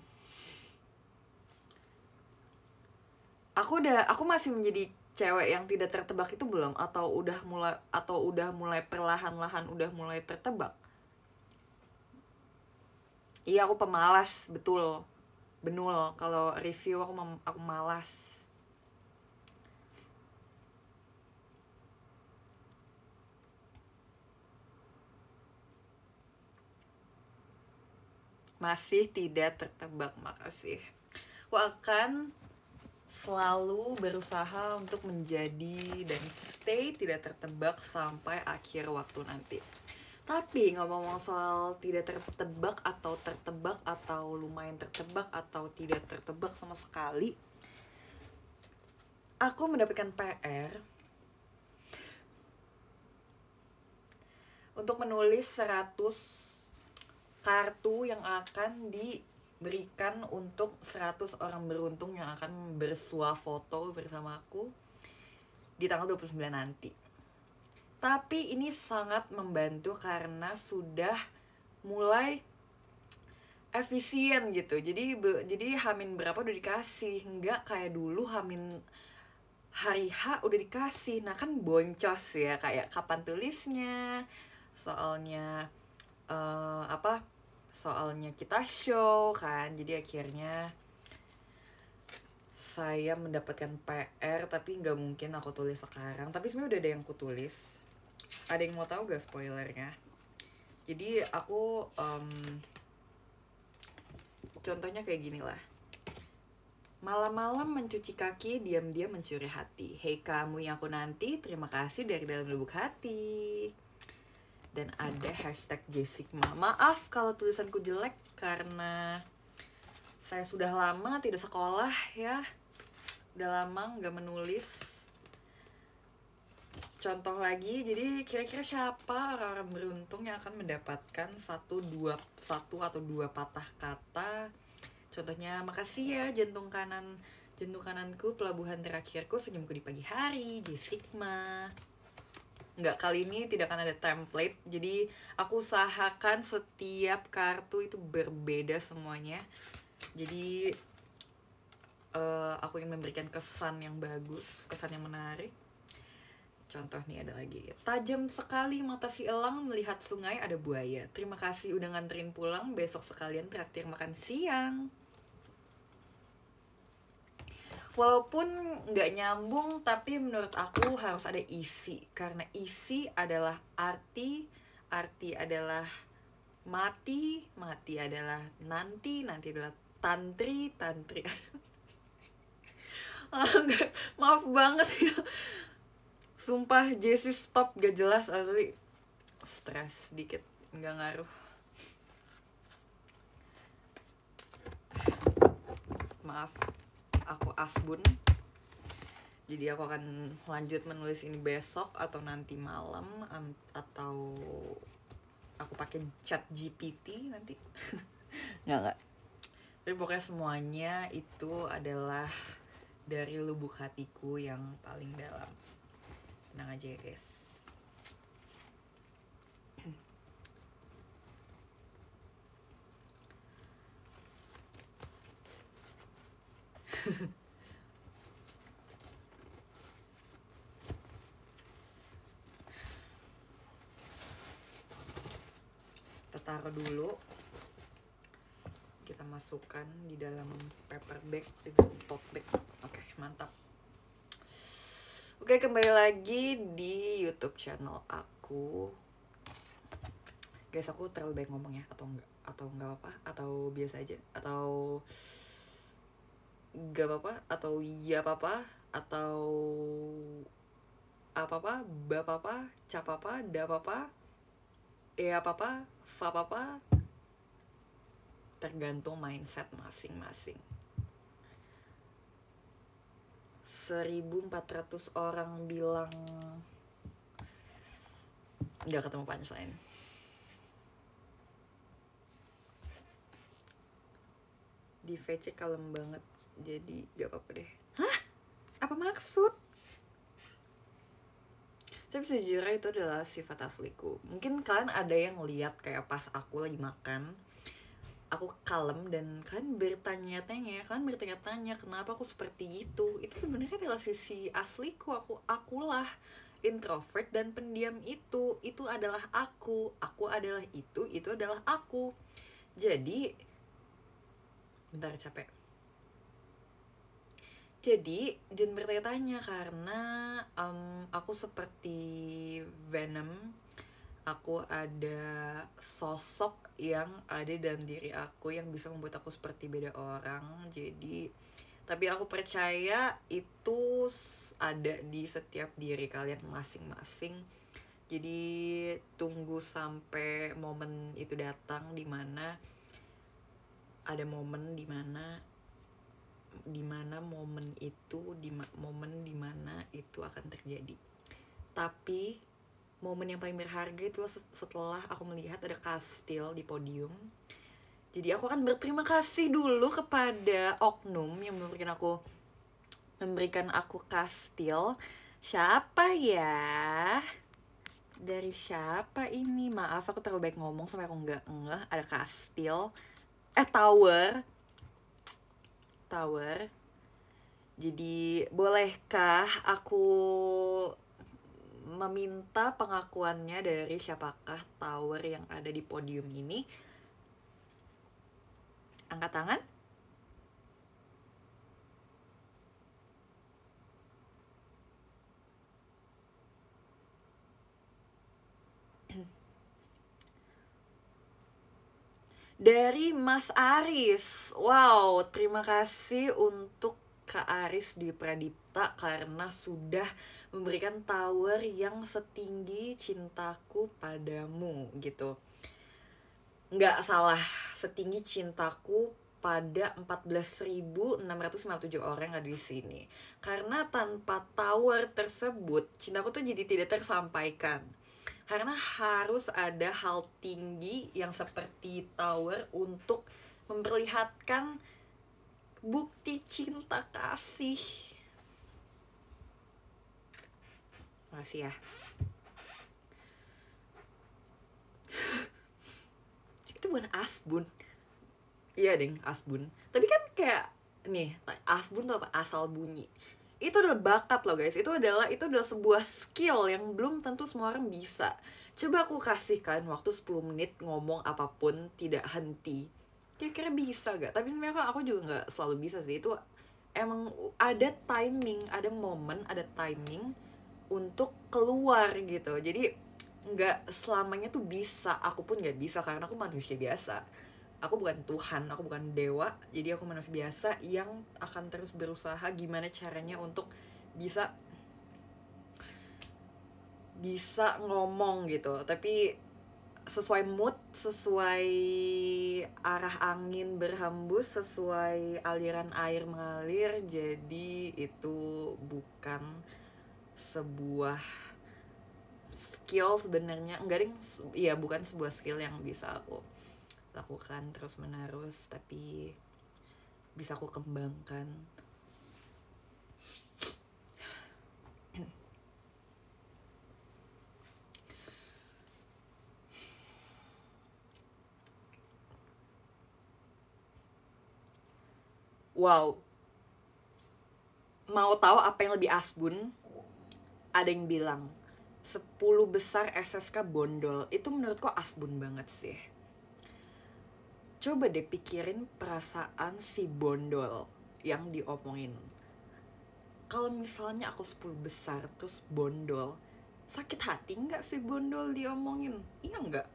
[SPEAKER 1] Aku masih menjadi cewek yang tidak tertebak itu belum, atau udah mulai perlahan-lahan udah mulai tertebak? Iya, aku pemalas, betul. Benul, kalau review aku malas. Masih tidak tertebak, makasih. Aku akan selalu berusaha untuk menjadi dan stay tidak tertebak sampai akhir waktu nanti. Tapi ngomong-ngomong soal tidak tertebak atau lumayan tertebak atau tidak tertebak sama sekali, aku mendapatkan PR untuk menulis 100 kartu yang akan diberikan untuk 100 orang beruntung yang akan bersuah foto bersama aku di tanggal 29 nanti. Tapi ini sangat membantu karena sudah mulai efisien gitu. Jadi hamin berapa udah dikasih, nggak kayak dulu hamin hari H udah dikasih. Nah kan boncos ya, kayak kapan tulisnya, soalnya soalnya kita show kan. Jadi akhirnya saya mendapatkan PR, tapi nggak mungkin aku tulis sekarang. Tapi sebenarnya udah ada yang aku tulis. Ada yang mau tahu gak spoilernya? Jadi aku contohnya kayak gini lah. Malam-malam mencuci kaki, diam-diam mencuri hati. Hei kamu yang aku nanti, terima kasih dari dalam lubuk hati. Dan ada hashtag Jessica. Maaf kalau tulisanku jelek karena saya sudah lama tidak sekolah ya. Udah lama gak menulis. Contoh lagi, jadi kira-kira siapa orang-orang beruntung yang akan mendapatkan satu atau dua patah kata. Contohnya, makasih ya jantung kananku, pelabuhan terakhirku, senyumku di pagi hari, Jessica. Nggak, kali ini tidak akan ada template, jadi aku usahakan setiap kartu itu berbeda semuanya. Jadi aku ingin memberikan kesan yang bagus, kesan yang menarik. Contoh nih ada lagi. Tajam sekali mata si elang melihat sungai ada buaya. Terima kasih udah nganterin pulang, besok sekalian traktir makan siang. Walaupun nggak nyambung, tapi menurut aku harus ada isi. Karena isi adalah arti adalah mati adalah nanti adalah tantri. Maaf banget ya. Sumpah, Jesse stop, gak jelas asli. Stres dikit, nggak ngaruh. Maaf, aku asbun. Jadi aku akan lanjut menulis ini besok atau nanti malam, atau aku pakai chat GPT nanti. Nggak. Tapi pokoknya semuanya itu adalah dari lubuk hatiku yang paling dalam. Tenang aja ya guys. Kita taruh dulu, kita masukkan di dalam paper bag dengan tote bag. Oke, mantap. Oke, kembali lagi di YouTube channel aku. Guys, aku terlalu baik ngomong ya, atau enggak? Atau enggak apa-apa? Atau biasa aja? Atau enggak apa-apa? Atau iya apa-apa? Atau apa-apa? Bapapa? Capapa? Dapapa? Apa-apa? Fa-papa? Tergantung mindset masing-masing. 1.400 orang bilang nggak ketemu punchline. Di VC kalem banget, jadi gak apa-apa deh. Hah? Apa maksud? Tapi sejujurnya itu adalah sifat asliku. Mungkin kalian ada yang lihat kayak pas aku lagi makan, aku kalem dan kalian bertanya-tanya kenapa aku seperti itu. Itu sebenarnya adalah sisi asliku. Akulah introvert dan pendiam itu adalah aku adalah itu adalah aku. Jadi bentar, capek. Jadi jangan bertanya-tanya karena aku seperti Venom. Aku ada sosok yang ada dalam diri aku yang bisa membuat aku seperti beda orang. Jadi tapi aku percaya itu ada di setiap diri kalian masing-masing. Jadi tunggu sampai momen itu datang, dimana ada momen dimana momen dimana itu akan terjadi. Tapi momen yang paling berharga itu setelah aku melihat ada kastil di podium. Jadi aku akan berterima kasih dulu kepada oknum yang memberikan aku kastil. Siapa ya? Dari siapa ini? Maaf, aku terlalu baik ngomong sampai aku nggak ngeh. Ada kastil, tower. Jadi bolehkah aku meminta pengakuannya dari siapakah tower yang ada di podium ini? Angkat tangan. Dari Mas Aris. Wow, terima kasih untuk Kak Aris di Pradipta karena sudah memberikan tower yang setinggi cintaku padamu gitu. Nggak salah, setinggi cintaku pada 14.657 orang yang ada di sini. Karena tanpa tower tersebut, cintaku tuh jadi tidak tersampaikan. Karena harus ada hal tinggi yang seperti tower untuk memperlihatkan bukti cinta kasih. Makasih ya. Itu bukan asbun. Iya deng, asbun. Tapi kan kayak nih, asbun tuh apa? Asal bunyi. Itu adalah bakat loh guys. Itu adalah sebuah skill yang belum tentu semua orang bisa. Coba aku kasih kalian waktu 10 menit ngomong apapun tidak henti. Kira-kira bisa gak? Tapi sebenarnya aku juga gak selalu bisa sih. Itu emang ada timing, ada momen, ada timing untuk keluar gitu. Jadi gak selamanya tuh bisa. Aku pun gak bisa karena aku manusia biasa. Aku bukan Tuhan, aku bukan dewa. Jadi aku manusia biasa yang akan terus berusaha gimana caranya untuk bisa ngomong gitu. Tapi sesuai mood, sesuai arah angin berhembus, sesuai aliran air mengalir. Jadi itu bukan sebuah skill sebenarnya. Enggak ding, iya bukan sebuah skill yang bisa aku lakukan terus menerus, tapi bisa aku kembangkan. Wow, Mau tahu apa yang lebih asbun? Ada yang bilang 10 besar SSK bondol. Itu menurutku asbun banget sih. Coba deh pikirin perasaan si bondol yang diomongin. Kalau misalnya aku 10 besar terus bondol, sakit hati nggak sih bondol diomongin? Iya nggak?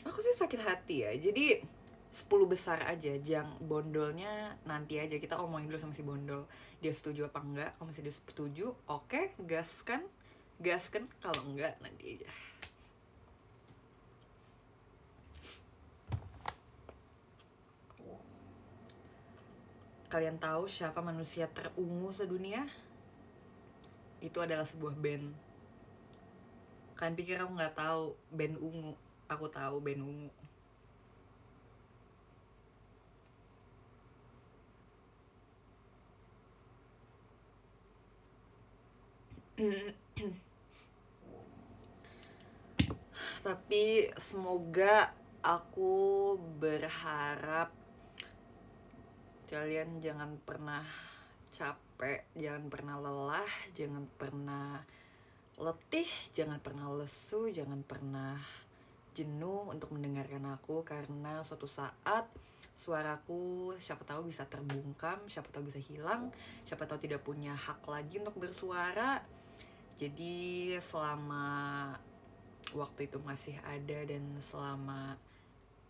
[SPEAKER 1] Aku sih sakit hati ya. Jadi 10 besar aja, jangan bondolnya nanti aja, kita omongin dulu sama si bondol. Dia setuju apa enggak? Kalau misalnya dia setuju, oke, gaskan. Gaskan, kalau enggak nanti aja. Kalian tahu siapa manusia terungu sedunia? Itu adalah sebuah band. Kalian pikir aku nggak tahu band ungu? Aku tahu band ungu. Tapi semoga, aku berharap kalian jangan pernah capek, jangan pernah lelah, jangan pernah letih, jangan pernah lesu, jangan pernah jenuh untuk mendengarkan aku. Karena suatu saat suaraku siapa tahu bisa terbungkam, siapa tahu bisa hilang, siapa tahu tidak punya hak lagi untuk bersuara. Jadi selama waktu itu masih ada, dan selama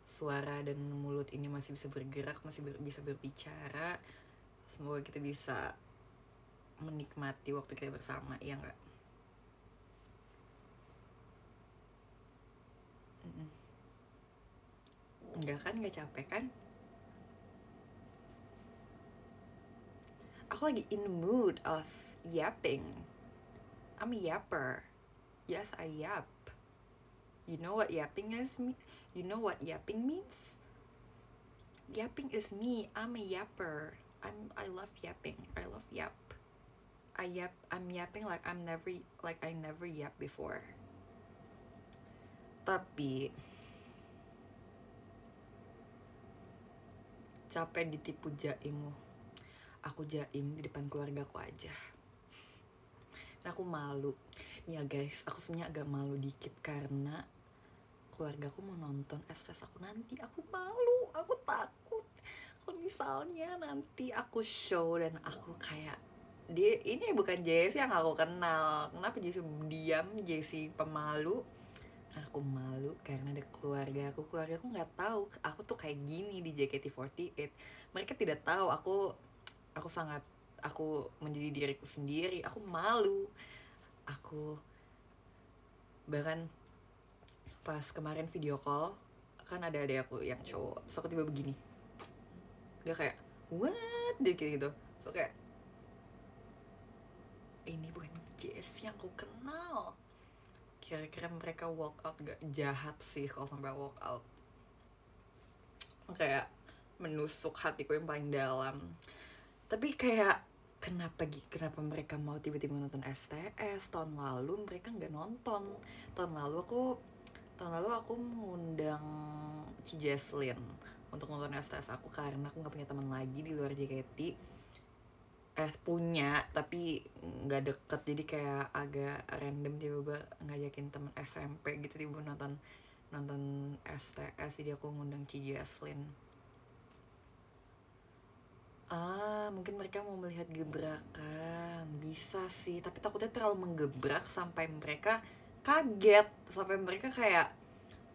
[SPEAKER 1] suara dan mulut ini masih bisa bergerak, masih bisa berbicara, semoga kita bisa menikmati waktu kita bersama, iya nggak? Enggak kan, nggak capek kan? Aku lagi in the mood of yapping. I'm a yapper. Yes, I yap. You know what yapping is? You know what yapping means? Yapping is me. I'm a yapper. I love yapping. I love yap. I'm yapping like I never yap before. Tapi capek ditipu jaimmu. Aku jaim di depan keluargaku aja. Dan aku malu. Ya guys, aku sebenarnya agak malu dikit karena keluargaku mau nonton STS aku nanti. Aku malu, aku takut kalau misalnya nanti aku show dan aku kayak, dia ini bukan Jessie yang aku kenal. Kenapa Jessie diam, Jessie pemalu? Karena aku malu karena ada keluargaku nggak tahu aku tuh kayak gini di JKT48. Mereka tidak tahu aku menjadi diriku sendiri. Aku malu. Aku bahkan pas kemarin video call, kan ada adek aku yang cowok, so aku tiba begini, dia kayak what, dia kayak gitu. So kayak, ini bukan Jess yang aku kenal. Kira-kira mereka walk out gak? Jahat sih kalau sampai walk out. Kayak menusuk hatiku yang paling dalam. Tapi kayak kenapa mereka mau tiba-tiba nonton STS? Tahun lalu mereka nggak nonton. Tahun lalu aku mengundang Ci Jesslyn untuk nonton STS aku karena aku nggak punya teman lagi di luar JKT. Punya tapi nggak deket, jadi kayak agak random tiba-tiba ngajakin temen SMP gitu tiba nonton STS. Jadi aku ngundang Ci Jesslyn. Mungkin mereka mau melihat gebrakan. Bisa sih, tapi takutnya terlalu menggebrak sampai mereka kaget, sampai mereka kayak,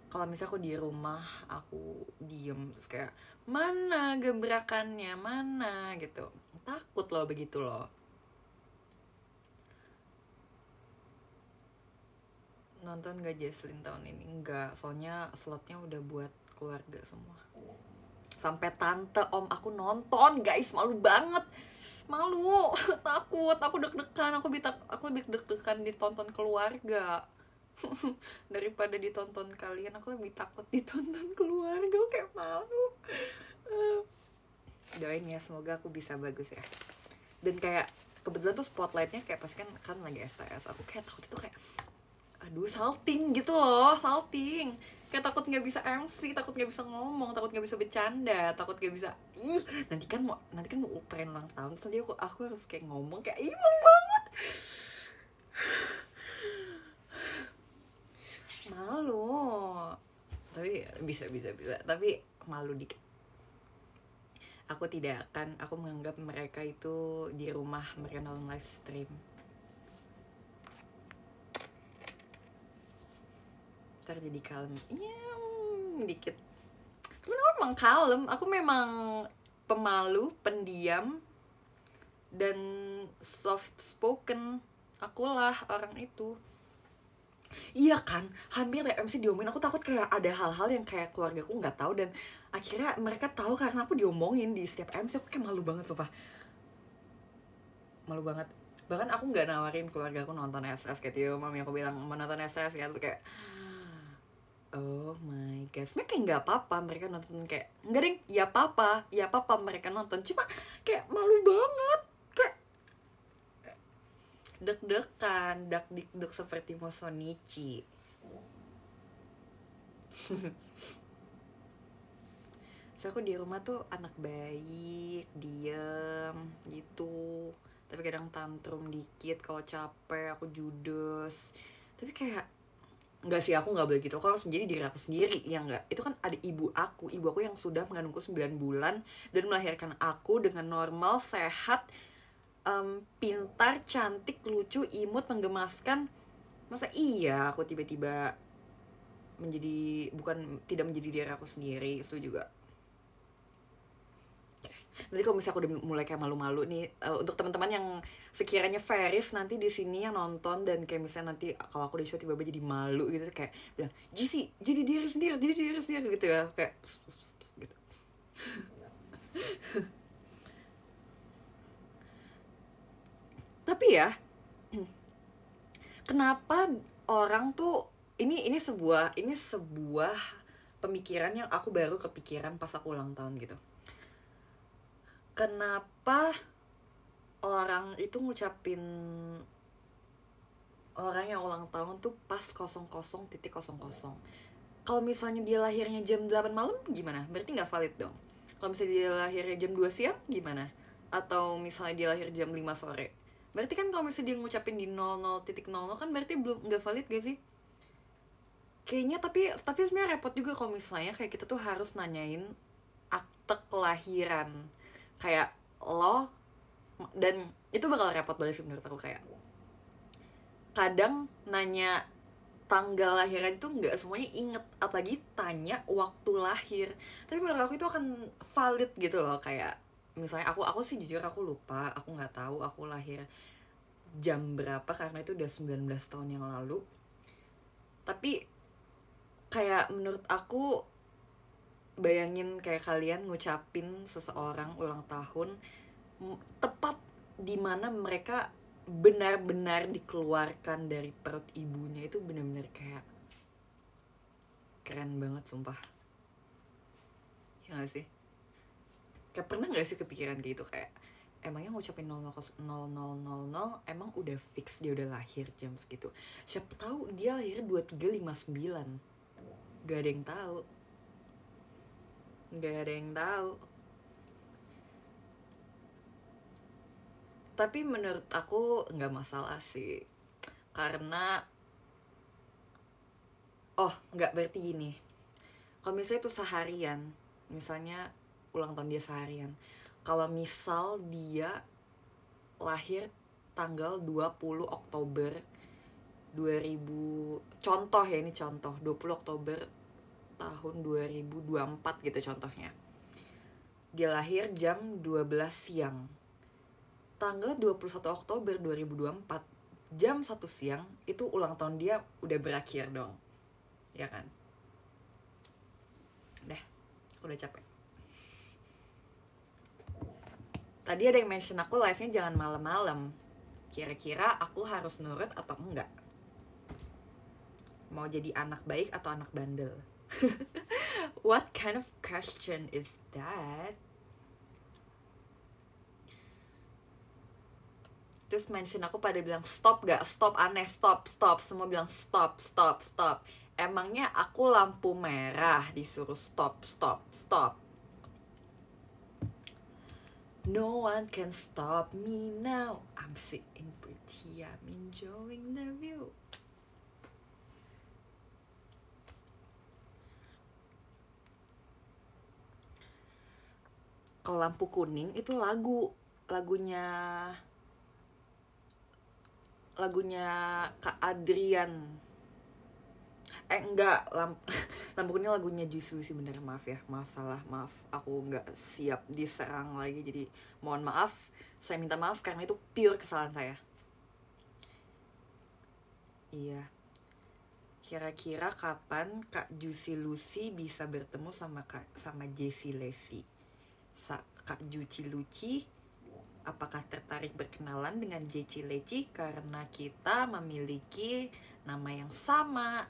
[SPEAKER 1] kalau misalnya aku di rumah aku diem terus kayak mana gebrakannya, mana gitu. Takut loh begitu loh. Nonton gak Jesslyn tahun ini? Enggak, soalnya slotnya udah buat keluarga semua. Sampai tante om aku nonton, guys, malu banget. Malu, takut, aku deg-degan, aku lebih deg-degan ditonton keluarga daripada ditonton kalian. Aku lebih takut ditonton keluarga, aku kayak malu. Doain ya, semoga aku bisa bagus ya. Dan kayak kebetulan tuh spotlightnya kayak pas kan lagi STS, aku kayak takut itu kayak aduh, salting gitu loh, salting. Kayak takut nggak bisa MC, takut nggak bisa ngomong, takut nggak bisa bercanda, takut nggak bisa, ih, nanti kan mau perayaan ulang tahun, terus dia aku harus kayak ngomong kayak, ih, malu banget, malu. Tapi bisa, tapi malu dikit. Aku menganggap mereka itu di rumah mereka nonton live stream. Ntar jadi kalem, iya, dikit. Tapi memang kalem, aku memang pemalu, pendiam, dan soft spoken. Akulah orang itu. Iya kan, hampir ya MC diomongin. Aku takut kayak ada hal-hal yang kayak keluarga aku nggak tahu, dan akhirnya mereka tahu karena aku diomongin di setiap MC. Aku kayak malu banget, sumpah, malu banget. Bahkan aku nggak nawarin keluarga aku nonton SS kayak Tio, mami aku bilang mau nonton SS ya, tuh kayak oh my gosh, mereka nggak apa-apa mereka nonton, kayak nggak deng, ya apa mereka nonton, cuma kayak malu banget, kayak deg-degan, dak seperti Mosonichi. So aku di rumah tuh anak baik, diem gitu, tapi kadang tantrum dikit kalau capek, aku judes. Tapi kayak nggak sih, aku nggak boleh gitu, aku harus menjadi diri aku sendiri, ya nggak? Itu kan ada ibu aku yang sudah mengandungku 9 bulan dan melahirkan aku dengan normal, sehat, pintar, cantik, lucu, imut, menggemaskan. Masa iya aku tiba-tiba tidak menjadi diri aku sendiri? Itu juga. Nanti kalau misalnya aku udah mulai kayak malu-malu nih, untuk teman-teman yang sekiranya Verif nanti di sini yang nonton, dan kayak misalnya nanti kalau aku di show tiba-tiba jadi malu gitu, kayak bilang, Jisi, jadi diri sendiri gitu ya, kayak gitu. Tapi ya, kenapa orang tuh ini sebuah pemikiran yang aku baru kepikiran pas aku ulang tahun gitu. Kenapa orang itu ngucapin orang yang ulang tahun tuh pas 00.00? Kalau misalnya dia lahirnya jam 8 malam gimana? Berarti nggak valid dong. Kalau misalnya dia lahirnya jam 2 siang gimana? Atau misalnya dia lahir jam 5 sore. Berarti kan kalau misalnya dia ngucapin di 00.00 kan berarti belum, nggak valid gak sih? Kayaknya tapi sebenarnya repot juga kalau misalnya kayak kita tuh harus nanyain akte kelahiran. Kayak lo, dan itu bakal repot banget sih menurut aku, kayak kadang nanya tanggal lahirnya itu nggak semuanya inget, apalagi tanya waktu lahir. Tapi menurut aku itu akan valid gitu loh, kayak misalnya aku sih jujur aku lupa, aku nggak tahu aku lahir jam berapa karena itu udah 19 tahun yang lalu. Tapi kayak menurut aku, bayangin kayak kalian ngucapin seseorang ulang tahun tepat di mana mereka benar-benar dikeluarkan dari perut ibunya, itu benar-benar kayak keren banget, sumpah. Ya gak sih? Kayak pernah gak sih kepikiran gitu, kayak emangnya ngucapin 00.00 emang udah fix dia udah lahir jam segitu? Siapa tahu dia lahir 2359. Gak ada yang tahu. Tapi menurut aku nggak masalah sih, karena nggak, berarti gini, kalau misalnya itu seharian, misalnya ulang tahun dia seharian, kalau misal dia lahir tanggal 20 Oktober 2000, contoh ya, ini contoh 20 Oktober tahun 2024 gitu contohnya, dia lahir jam 12 siang, tanggal 21 Oktober 2024 jam 1 siang, itu ulang tahun dia udah berakhir dong, ya kan? Udah capek. Tadi ada yang mention aku live-nya jangan malam-malam. Kira-kira aku harus nurut atau enggak? Mau jadi anak baik atau anak bandel? What kind of question is that? Terus mention aku pada bilang stop gak, stop aneh, stop, stop. Semua bilang stop, stop, stop. Emangnya aku lampu merah disuruh stop, stop, stop. No one can stop me now. I'm sitting pretty, I'm enjoying the view. Kalau lampu kuning itu lagunya Kak Adrian. Enggak, lampu kuning lagunya Juicy Luicy, bener, maaf ya, maaf, salah, maaf, aku nggak siap diserang lagi, jadi mohon maaf, saya minta maaf karena itu pure kesalahan saya. Iya, kira-kira kapan Kak Juicy Lucy bisa bertemu sama Jessie Lacey? Kak Juicy Lucy, apakah tertarik berkenalan dengan Jessie Lacey karena kita memiliki nama yang sama?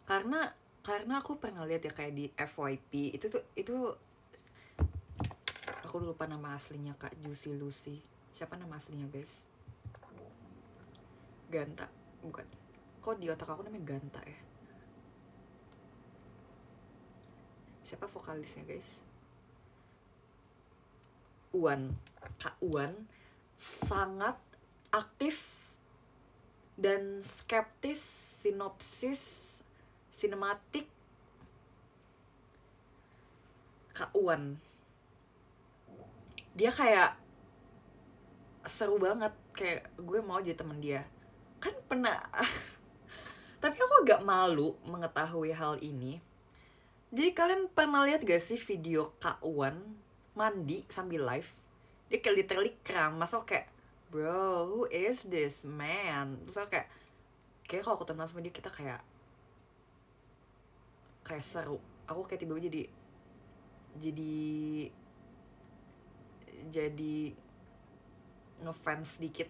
[SPEAKER 1] Karena aku pernah lihat ya kayak di FYP itu aku lupa nama aslinya Kak Juicy Lucy. Siapa nama aslinya, guys? Ganta, bukan? Kok di otak aku namanya Ganta ya? Siapa vokalisnya, guys? Kak Uwan sangat aktif dan skeptis sinematik. Kak Uwan, dia kayak seru banget, kayak gue mau jadi temen dia. Kan pernah tapi aku agak malu mengetahui hal ini. Jadi kalian pernah lihat gak sih video Kak Uwan mandi sambil live? Dia kayak literally keramas. Aku kayak, bro, who is this man? Terus aku kayak kalau ketemu sama dia kita kayak seru. Aku kayak tiba-tiba jadi ngefans dikit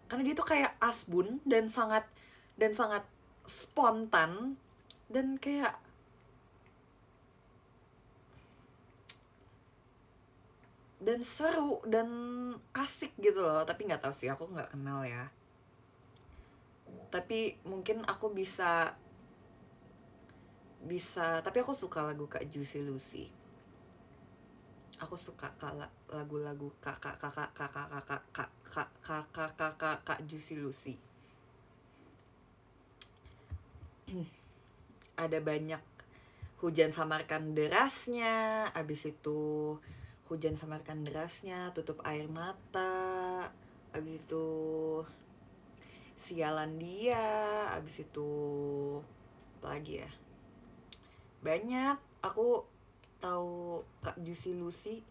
[SPEAKER 1] karena dia tuh kayak asbun dan sangat spontan dan kayak dan seru dan asik gitu loh. Tapi nggak tahu sih, aku nggak kenal ya, tapi mungkin aku bisa tapi aku suka lagu Kak Juicy Lucy. Aku suka lagu-lagu kakak Juicy Lucy. Ada banyak hujan samarkan derasnya, abis itu hujan samarkan derasnya, tutup air mata, abis itu sialan dia, abis itu apa lagi ya, banyak. Aku tahu Kak Juicy Lucy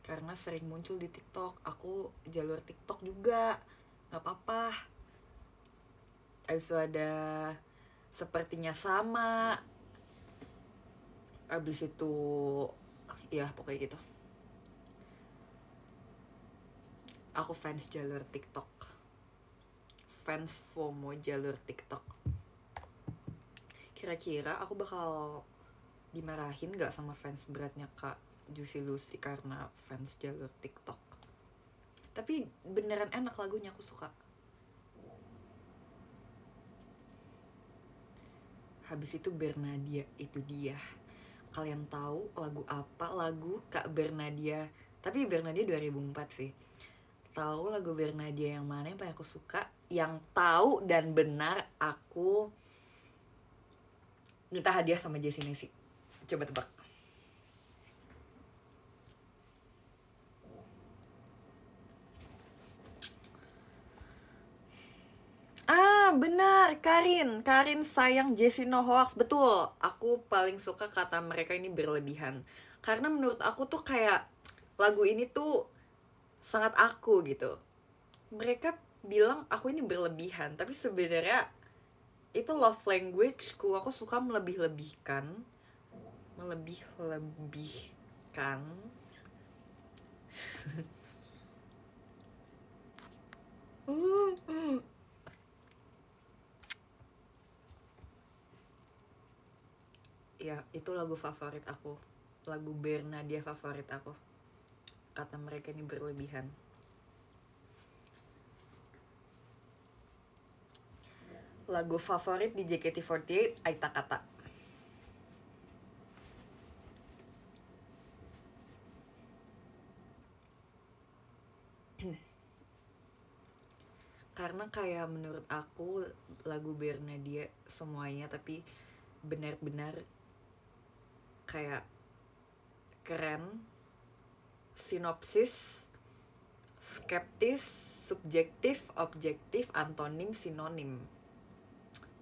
[SPEAKER 1] karena sering muncul di TikTok. Aku jalur TikTok juga, nggak apa-apa. Abis itu ada sepertinya sama, abis itu ya pokoknya gitu. Aku fans jalur TikTok, fans FOMO jalur TikTok. Kira-kira aku bakal dimarahin gak sama fans beratnya Kak Juicy Lucy karena fans jalur TikTok? Tapi beneran enak lagunya, aku suka. Habis itu Bernadia, itu dia. Kalian tahu lagu apa? Lagu Kak Bernadia. Tapi Bernadia 2004 sih. Tahu lagu Bernadia yang mana yang paling aku suka? Yang tahu dan benar aku minta hadiah sama Jessie Lacey. Coba tebak. Benar, Karin sayang Jessie No Hoax. Betul, aku paling suka kata mereka ini berlebihan. Karena menurut aku tuh kayak lagu ini tuh sangat aku gitu. Mereka bilang aku ini berlebihan, tapi sebenarnya itu love language-ku. Aku suka melebih-lebihkan. ya itu lagu favorit aku, lagu Bernadia favorit aku. Kata mereka ini berlebihan. Lagu favorit di JKT48 Aita Kata. Karena kayak menurut aku lagu Bernadia semuanya tapi benar-benar kayak keren. Sinopsis, skeptis, subjektif, objektif, antonim, sinonim.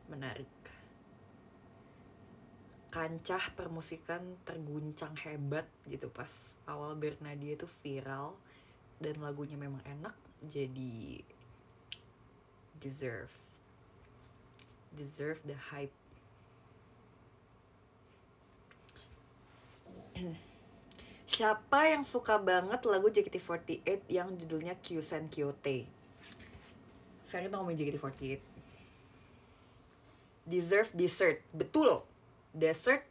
[SPEAKER 1] Menarik. Kancah permusikan terguncang hebat gitu pas awal Bernadia itu viral dan lagunya memang enak, jadi deserve the hype. Siapa yang suka banget lagu JKT48 yang judulnya Kyusen Kyote? Sekarang kita ngomongin JKT48. Deserve dessert, betul. Dessert.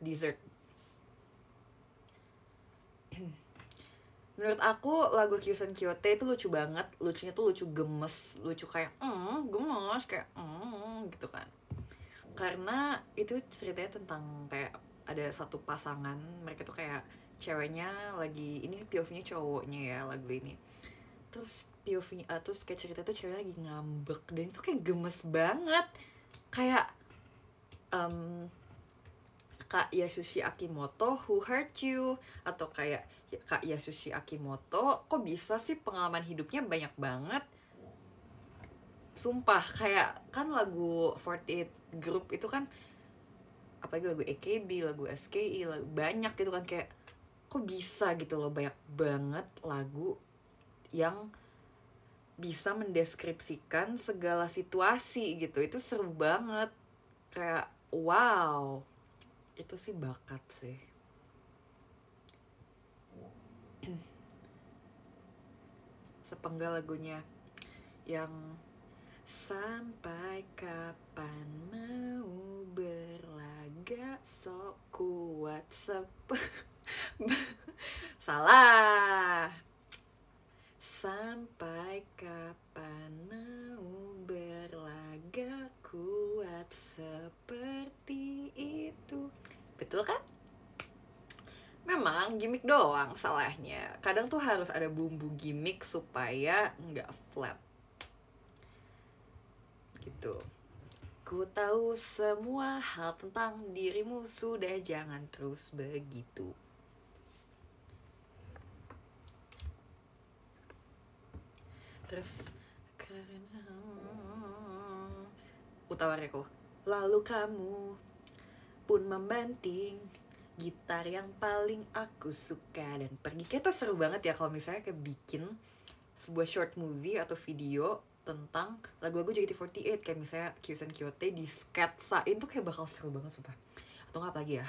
[SPEAKER 1] Menurut aku lagu Kyusen Kyote itu lucu banget. Lucunya tuh lucu gemes, lucu kayak gemes kayak gitu kan. Karena itu ceritanya tentang kayak ada satu pasangan, mereka tuh kayak ceweknya lagi, ini POV-nya cowoknya ya lagu ini. Terus POV-nya terus kayak cerita tuh ceweknya lagi ngambek dan itu kayak gemes banget. Kayak Kak Yasushi Akimoto, Who Hurt You? Atau kayak Kak Yasushi Akimoto, kok bisa sih pengalaman hidupnya banyak banget. Sumpah, kayak kan lagu 48 Group itu kan, apalagi lagu AKB, lagu SKI, lagu banyak gitu kan, kayak kok bisa gitu loh, banyak banget lagu yang bisa mendeskripsikan segala situasi gitu. Itu seru banget. Kayak wow, itu sih bakat sih. Sepenggal lagunya yang sampai kapan mau berlaga sok kuat salah. Sampai kapan mau berlaga kuat seperti itu. Betul kan? Memang gimmick doang salahnya. Kadang tuh harus ada bumbu gimmick supaya nggak flat. Gitu. Ku tahu semua hal tentang dirimu, sudah jangan terus begitu. Terus karena Utawareko, lalu kamu pun membanting gitar yang paling aku suka dan pergi. Kayak tuh seru banget ya kalau misalnya kayak bikin sebuah short movie atau video tentang lagu-lagu JKT48, kayak misalnya Kyusen Kyote di sketsain tuh kayak bakal seru banget sumpah. Atau nggak, apa lagi ya,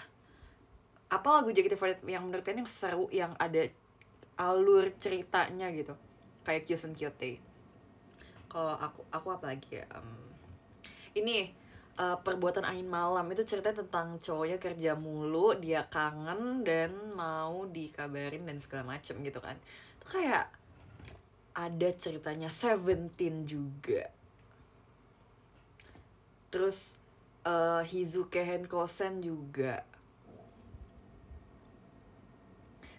[SPEAKER 1] apa lagu JKT48 yang menurut kalian yang seru, yang ada alur ceritanya gitu kayak Kyusen Kyote? Kalau aku apa lagi ya, ini Perbuatan Angin Malam. Itu ceritanya tentang cowoknya kerja mulu, dia kangen dan mau dikabarin dan segala macem gitu kan. Itu kayak ada ceritanya. Seventeen juga. Terus Hizuke Henkosen juga.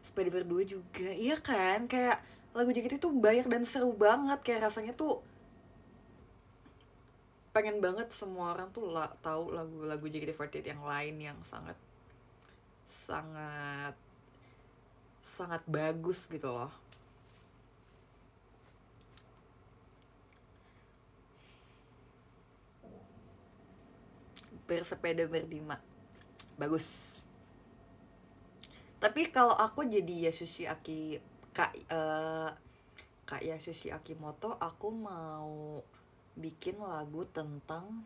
[SPEAKER 1] Sepeda Berdua juga. Iya kan, kayak lagu JKT tuh banyak dan seru banget. Kayak rasanya tuh pengen banget semua orang tuh tahu lagu-lagu JKT48 yang lain yang sangat bagus gitu loh. Bersepeda berdima, bagus. Tapi kalau aku jadi Yasushi Kak Yasushi Akimoto, aku mau bikin lagu tentang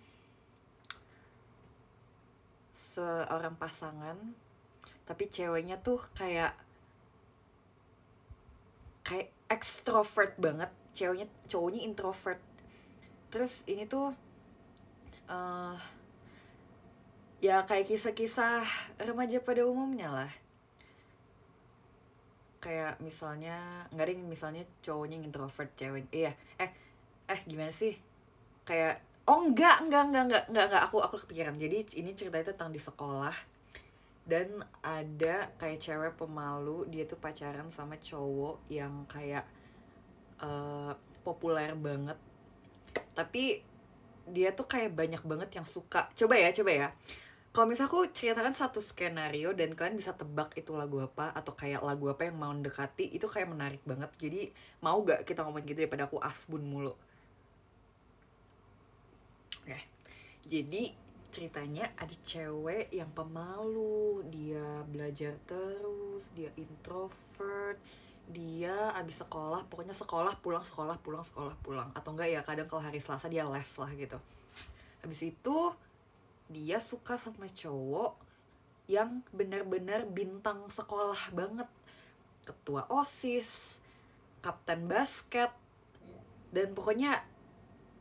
[SPEAKER 1] seorang pasangan tapi ceweknya tuh kayak extrovert banget, cowoknya introvert. Terus ini tuh ya kayak kisah-kisah remaja pada umumnya lah. Kayak misalnya nggak ada yang misalnya cowoknya yang introvert, cewek gimana sih, kayak oh enggak, aku kepikiran. Jadi ini ceritanya tentang di sekolah, dan ada kayak cewek pemalu, dia tuh pacaran sama cowok yang kayak populer banget, tapi dia tuh kayak banyak banget yang suka. Coba ya kalau misalnya aku ceritakan satu skenario dan kalian bisa tebak itu lagu apa atau kayak lagu apa yang mau mendekati, itu kayak menarik banget. Jadi mau gak kita ngomong gitu daripada aku asbun mulu. Oke, jadi ceritanya ada cewek yang pemalu, dia belajar terus, dia introvert, dia abis sekolah, pokoknya sekolah pulang, atau enggak ya kadang kalau hari Selasa dia les lah gitu. Abis itu dia suka sama cowok yang benar-benar bintang sekolah banget, ketua OSIS, kapten basket, dan pokoknya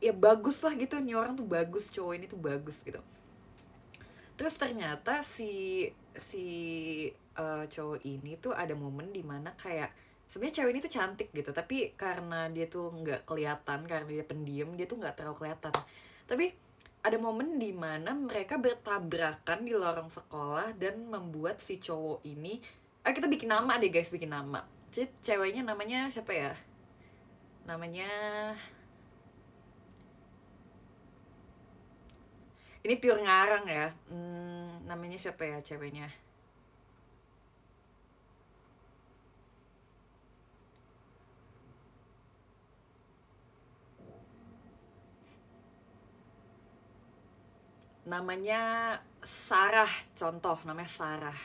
[SPEAKER 1] ya bagus lah gitu. Nih orang tuh bagus, cowok ini tuh bagus gitu. Terus ternyata si cowok ini tuh ada momen dimana kayak sebenarnya cewek ini tuh cantik gitu, tapi karena dia tuh nggak kelihatan, karena dia pendiam, dia tuh nggak terlalu kelihatan. Tapi ada momen dimana mereka bertabrakan di lorong sekolah dan membuat si cowok ini, kita bikin nama deh guys, bikin nama. Jadi ceweknya namanya siapa ya? Namanya, ini pure ngarang ya. Namanya siapa ya ceweknya? Namanya Sarah, contoh namanya Sarah.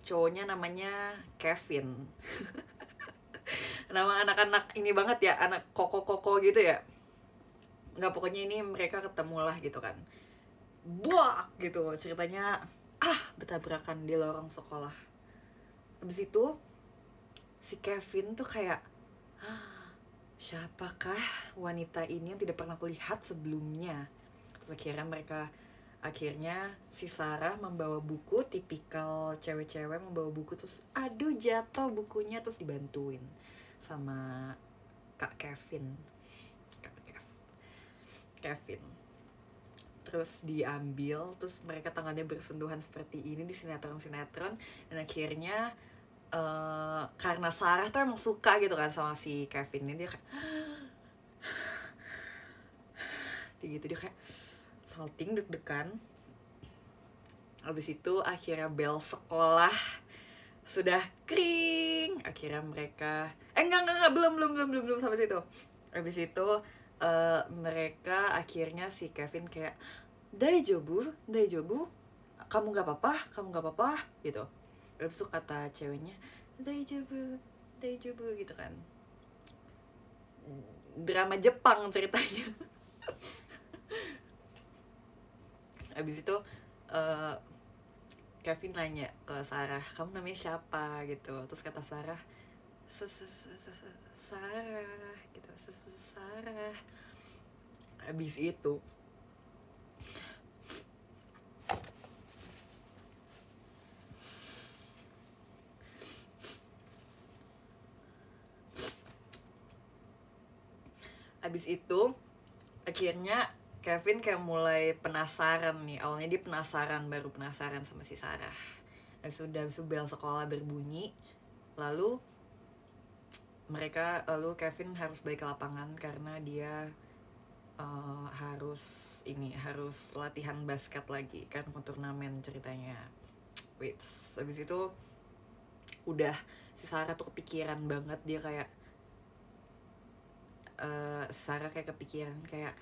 [SPEAKER 1] Cowoknya namanya Kevin. Nama anak-anak ini banget ya, anak koko-koko gitu ya. Nggak, pokoknya ini mereka ketemu lah gitu kan. Buak gitu ceritanya, bertabrakan di lorong sekolah. Habis itu si Kevin tuh kayak, siapakah wanita ini yang tidak pernah kulihat sebelumnya. Terus akhirnya si Sarah membawa buku, tipikal cewek-cewek membawa buku, terus aduh jatuh bukunya, terus dibantuin sama Kak Kevin. Terus diambil, terus mereka tangannya bersentuhan seperti ini di sinetron, dan akhirnya karena Sarah tuh emang suka gitu kan sama si Kevin ini, dia kayak dia kayak salting, deg-degan. Habis itu akhirnya bel sekolah sudah kring, akhirnya mereka belum sampai situ. Habis itu mereka akhirnya si Kevin kayak Daijobu, kamu gak apa-apa gitu. Habis itu kata ceweknya Daijobu gitu kan. Drama Jepang ceritanya. Habis itu Kevin nanya ke Sarah, kamu namanya siapa gitu. Terus kata Sarah, Sarah gitu, Sarah. Habis itu akhirnya Kevin kayak mulai penasaran nih. Awalnya dia baru penasaran sama si Sarah. Sudah bel sekolah berbunyi, lalu Kevin harus balik ke lapangan karena dia harus latihan basket lagi kan, mau turnamen ceritanya. Habis itu udah si Sarah tuh kepikiran banget, dia kayak Sarah kayak kepikiran kayak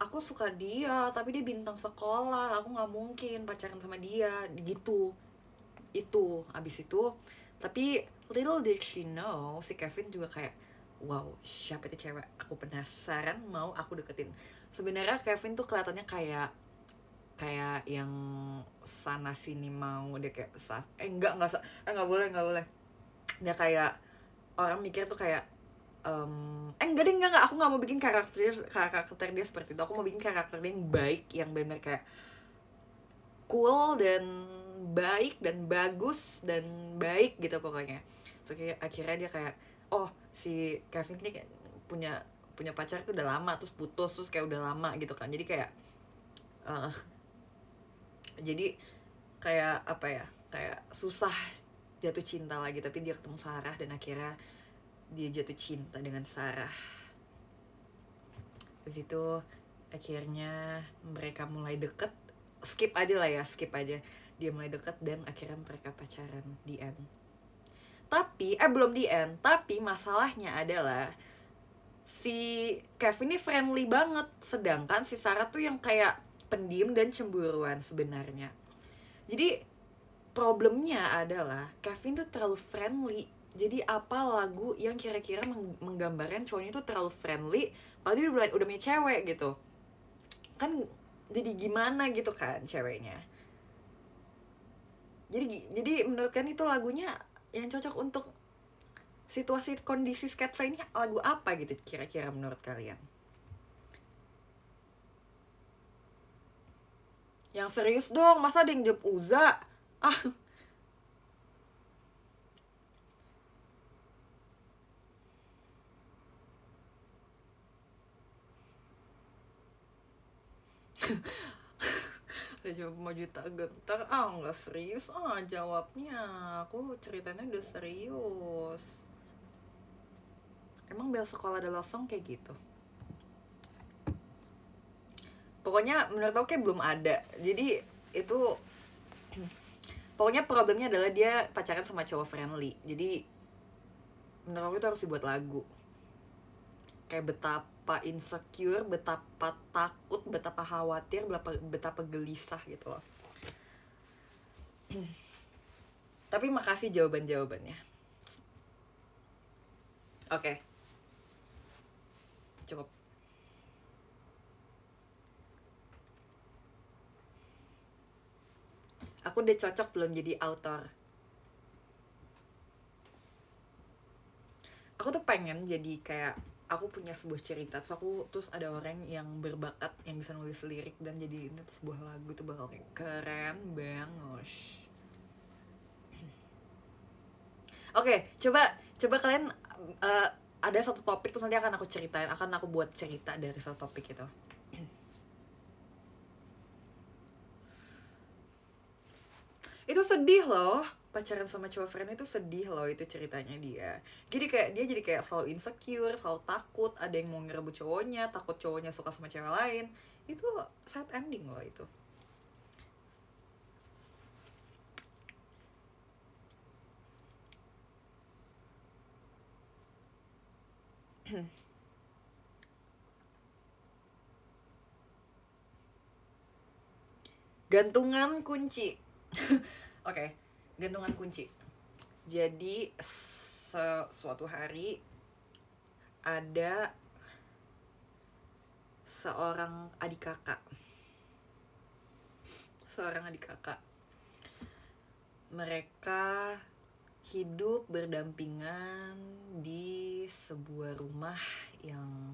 [SPEAKER 1] aku suka dia tapi dia bintang sekolah, aku nggak mungkin pacaran sama dia gitu. Abis itu tapi little did she know, si Kevin juga kayak wow, siapa itu cewek, aku penasaran, mau aku deketin. Sebenarnya Kevin tuh kelihatannya kayak yang sana sini mau, dia kayak nggak boleh dia kayak orang mikir tuh kayak enggak, aku nggak mau bikin karakter dia seperti itu. Aku mau bikin karakter dia yang baik, yang benar kayak cool dan baik dan bagus dan baik gitu pokoknya. So akhirnya dia kayak, oh si Kevin nih punya pacar tuh udah lama, terus putus, terus kayak udah lama gitu kan. Jadi kayak jadi kayak apa ya, kayak susah jatuh cinta lagi. Tapi dia ketemu Sarah dan akhirnya dia jatuh cinta dengan Sarah. Habis itu akhirnya mereka mulai deket. Skip aja, dia mulai deket dan akhirnya mereka pacaran di end. Tapi belum di end, tapi masalahnya adalah si Kevin ini friendly banget, sedangkan si Sarah tuh yang kayak pendiam dan cemburuan sebenarnya. Jadi problemnya adalah Kevin tuh terlalu friendly. Jadi apa lagu yang kira-kira menggambarkan cowoknya tuh terlalu friendly, padahal dia udah punya cewek gitu kan. Jadi gimana gitu kan ceweknya. Jadi menurut kalian itu lagunya yang cocok untuk situasi kondisi sketsa ini lagu apa gitu kira-kira menurut kalian? Yang serius dong, masa ada yang jawab Uza? Udah jawab 5 juta getar, nggak serius jawabnya. Aku ceritanya udah serius. Emang bel sekolah ada love song kayak gitu? Pokoknya menurut aku kayak belum ada. Jadi itu pokoknya problemnya adalah dia pacaran sama cowok friendly. Jadi menurut aku itu harus dibuat lagu. Kayak betapa insecure, betapa takut, betapa khawatir, betapa gelisah gitu loh. Tapi makasih jawaban-jawabannya. Oke. Cukup. Aku udah cocok belum jadi author? Aku tuh pengen jadi kayak, aku punya sebuah cerita, terus ada orang yang berbakat yang bisa nulis lirik dan jadi ini tuh sebuah lagu tuh bakal kayak keren banget. Oke, coba kalian ada satu topik terus nanti akan aku buat cerita dari satu topik itu. Itu sedih loh, pacaran sama cowok friend itu sedih loh, itu ceritanya dia. Jadi kayak dia jadi kayak selalu insecure, selalu takut ada yang mau ngerebut cowoknya, takut cowoknya suka sama cewek lain. Itu sad ending loh itu. Gantungan kunci. Oke, gantungan kunci. Jadi suatu hari ada seorang adik kakak. Mereka hidup berdampingan di sebuah rumah yang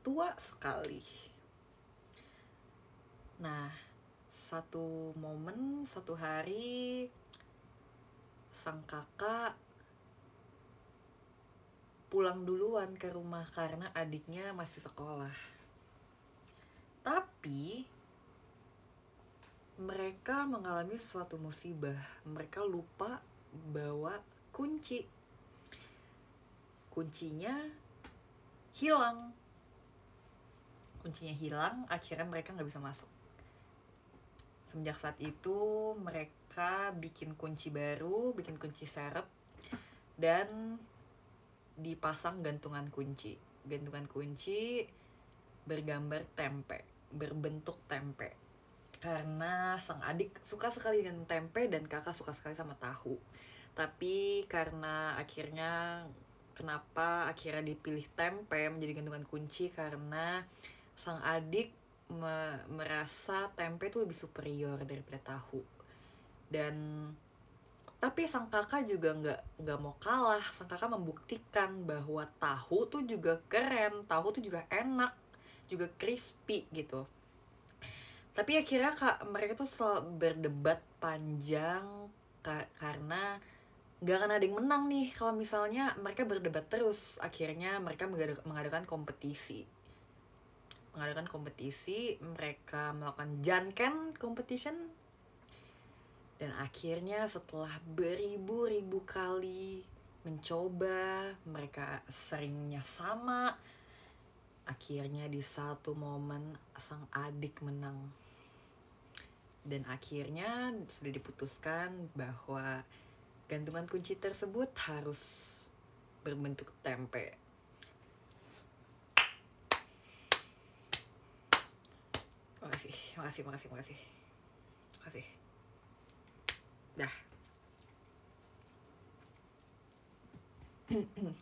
[SPEAKER 1] tua sekali. Nah, satu hari sang kakak pulang duluan ke rumah karena adiknya masih sekolah. Tapi mereka mengalami suatu musibah. Mereka lupa bawa kunci. Kuncinya hilang, akhirnya mereka nggak bisa masuk. Semenjak saat itu mereka bikin kunci baru, bikin kunci serep, dan dipasang gantungan kunci bergambar tempe, berbentuk tempe. Karena sang adik suka sekali dengan tempe dan kakak suka sekali sama tahu. Tapi karena kenapa akhirnya dipilih tempe menjadi gantungan kunci, karena sang adik merasa tempe itu lebih superior daripada tahu. Tapi sang kakak juga nggak mau kalah. Sang kakak membuktikan bahwa tahu tuh juga keren, tahu tuh juga enak, juga crispy gitu. Tapi akhirnya mereka tuh berdebat panjang karena nggak akan ada yang menang nih kalau misalnya mereka berdebat terus. Akhirnya mereka mengadakan kompetisi, mereka melakukan janken competition. Dan akhirnya setelah beribu-ribu kali mencoba, mereka seringnya sama, akhirnya di satu momen sang adik menang. Dan akhirnya sudah diputuskan bahwa gantungan kunci tersebut harus berbentuk tempe. Makasih. Dah.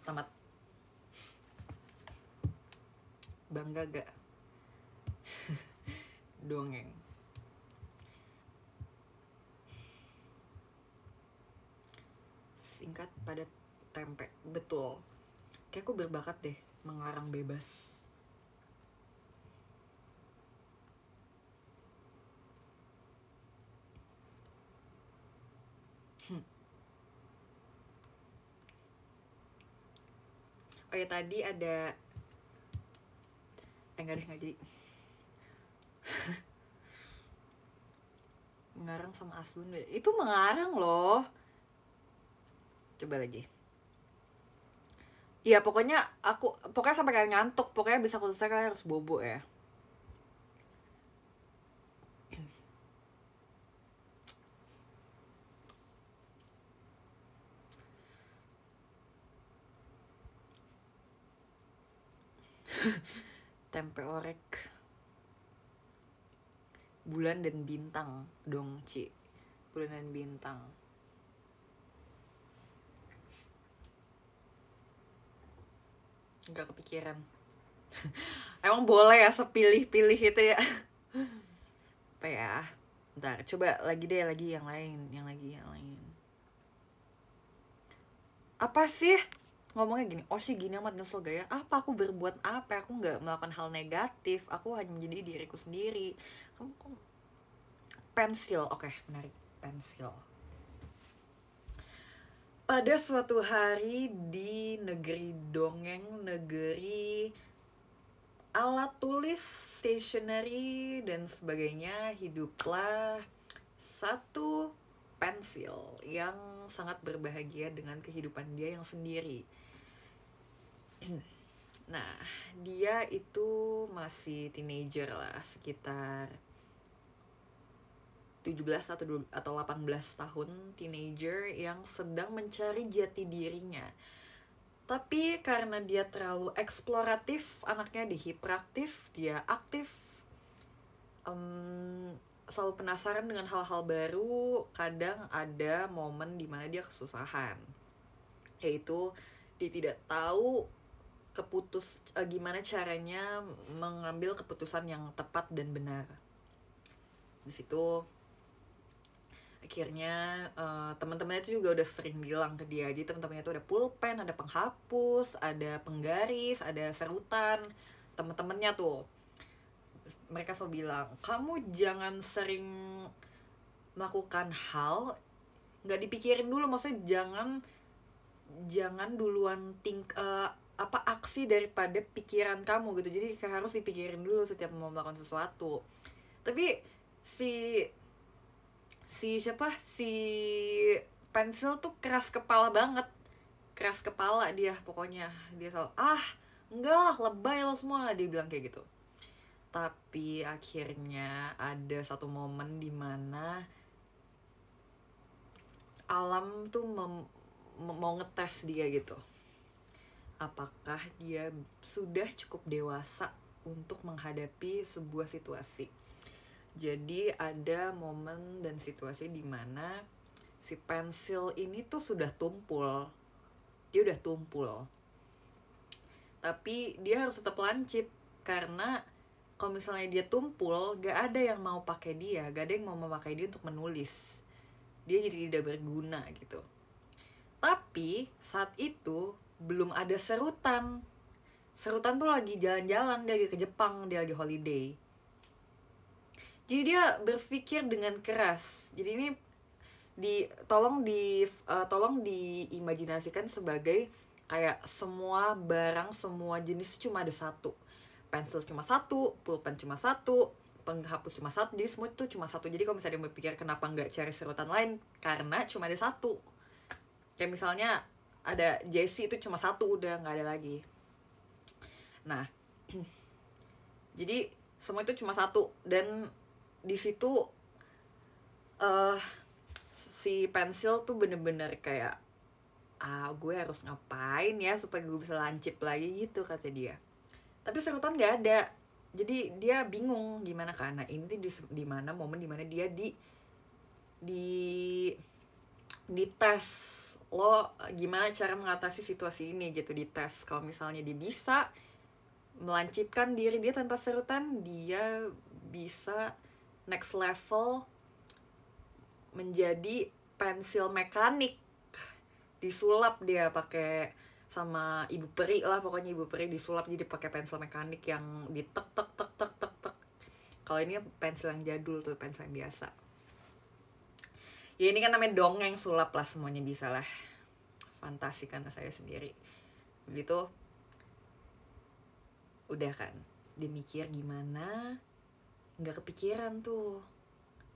[SPEAKER 1] Tamat. Bangga gak? Dongeng. Singkat padat tempe. Betul. Kayak aku berbakat deh mengarang bebas. Oh ya, tadi ada enggak jadi. Mengarang sama Asbun. Itu mengarang loh. Coba lagi. Iya, pokoknya sampai kalian ngantuk. Pokoknya bisa aku selesai, kalian harus bobo ya. Tempe orek. Bulan dan bintang dong, Ci. Bulan dan bintang. Nggak kepikiran. Emang boleh ya sepilih-pilih itu ya. Apa ya? Bentar, coba lagi deh, yang lain. Apa sih? Ngomongnya gini, oh sih gini amat nyesel gak ya? Apa aku berbuat apa? Aku nggak melakukan hal negatif. Aku hanya menjadi diriku sendiri. Kamu pensil, oke, menarik. Pensil. Pada suatu hari di negeri dongeng, negeri alat tulis, stationery, dan sebagainya, hiduplah satu pensil yang sangat berbahagia dengan kehidupan dia yang sendiri. Nah, dia itu masih teenager lah, sekitar 17 atau 18 tahun, teenager yang sedang mencari jati dirinya. Tapi karena dia terlalu eksploratif, anaknya hiperaktif, dia aktif, selalu penasaran dengan hal-hal baru. Kadang ada momen dimana dia kesusahan, yaitu dia tidak tahu gimana caranya mengambil keputusan yang tepat dan benar. Di situ akhirnya teman-temannya itu juga udah sering bilang ke dia. Jadi teman-temannya itu ada pulpen, ada penghapus, ada penggaris, ada serutan. Teman-temannya tuh mereka selalu bilang, kamu jangan sering melakukan hal nggak dipikirin dulu. Maksudnya jangan duluan aksi daripada pikiran kamu gitu. Jadi harus dipikirin dulu setiap mau melakukan sesuatu. Tapi si pensil tuh keras kepala banget. Keras kepala dia pokoknya. Dia selalu, enggak lah, lebay lo semua, dia bilang kayak gitu. Tapi akhirnya ada satu momen dimana alam tuh mau ngetes dia gitu. Apakah dia sudah cukup dewasa untuk menghadapi sebuah situasi. Jadi ada momen dan situasi dimana si pensil ini tuh sudah tumpul. Dia udah tumpul. Tapi dia harus tetap lancip. Karena kalau misalnya dia tumpul, gak ada yang mau pakai dia. Gak ada yang mau memakai dia untuk menulis. Dia jadi tidak berguna gitu. Tapi saat itu belum ada serutan. Serutan tuh lagi jalan-jalan, dia lagi ke Jepang, dia lagi holiday. Jadi dia berpikir dengan keras. Jadi ini tolong diimajinasikan sebagai kayak semua barang, semua jenis cuma ada satu. Pensil cuma satu, pulpen cuma satu, penghapus cuma satu, jadi semua itu cuma satu. Jadi kalau misalnya dia berpikir kenapa nggak cari serutan lain, karena cuma ada satu. Kayak misalnya ada Jessie itu cuma satu, udah nggak ada lagi. Nah, jadi semua itu cuma satu, dan di situ si pensil tuh bener-bener kayak gue harus ngapain ya supaya gue bisa lancip lagi gitu, kata dia. Tapi serutan nggak ada, jadi dia bingung gimana, karena ini tuh di mana momen dimana dia di tes lo gimana cara mengatasi situasi ini gitu, di tes. Kalau misalnya dia bisa melancipkan diri dia tanpa serutan, dia bisa next level menjadi pensil mekanik. Disulap dia pakai sama ibu peri lah, pokoknya ibu peri disulap jadi pakai pensil mekanik yang ditek tek tek tek tek tek. Kalau ini pensil yang jadul tuh, pensil yang biasa. Ya ini kan namanya dongeng sulap lah, semuanya bisa lah. Fantasi karena saya sendiri. Begitu udah kan, dia mikir gimana, nggak kepikiran tuh.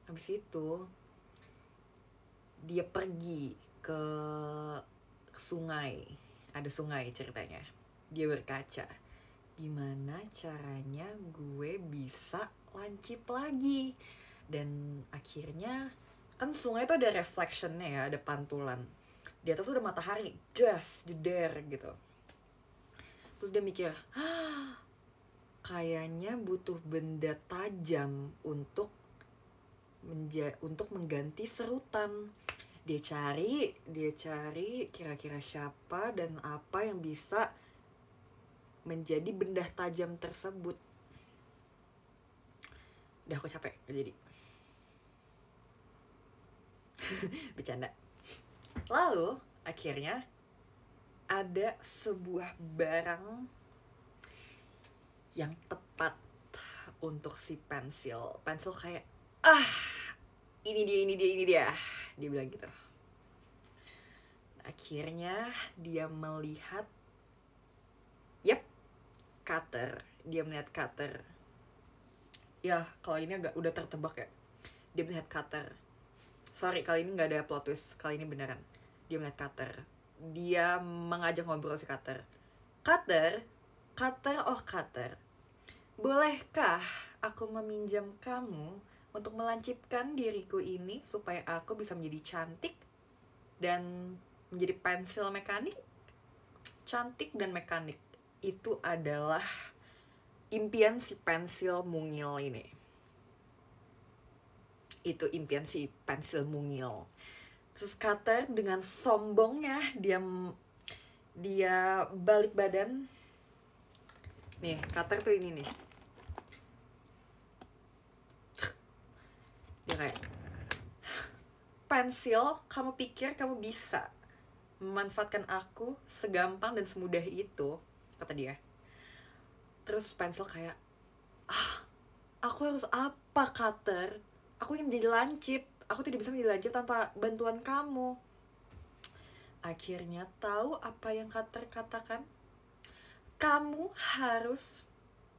[SPEAKER 1] Habis itu dia pergi ke sungai, ada sungai ceritanya. Dia berkaca, gimana caranya gue bisa lancip lagi. Dan akhirnya kan sungai itu ada reflectionnya ya, ada pantulan. Di atas udah matahari, just jeder gitu. Terus dia mikir, kayaknya butuh benda tajam untuk mengganti serutan. Dia cari kira-kira siapa dan apa yang bisa menjadi benda tajam tersebut. Udah, aku capek jadi bercanda. Lalu akhirnya ada sebuah barang yang tepat untuk si pensil. Pensil kayak ini dia dia bilang gitu. Akhirnya dia melihat cutter. Dia melihat cutter. Ya, kalau ini agak udah tertebak ya. Dia melihat cutter. Sorry, kali ini nggak ada plot twist. Kali ini beneran. Dia melihat cutter. Dia mengajak ngobrol si cutter. Cutter, bolehkah aku meminjam kamu untuk melancipkan diriku ini supaya aku bisa menjadi cantik dan menjadi pensil mekanik? Cantik dan mekanik itu adalah impian si pensil mungil ini. Itu impian si pensil mungil. Terus cutter dengan sombongnya dia balik badan. Nih, cutter tuh ini nih. Dia kayak, pensil, kamu pikir kamu bisa memanfaatkan aku segampang dan semudah itu, kata dia. Terus pensil kayak, aku harus apa, cutter? Aku ingin menjadi lancip. Aku tidak bisa menjadi lancip tanpa bantuan kamu. Akhirnya tahu apa yang cutter katakan? Kamu harus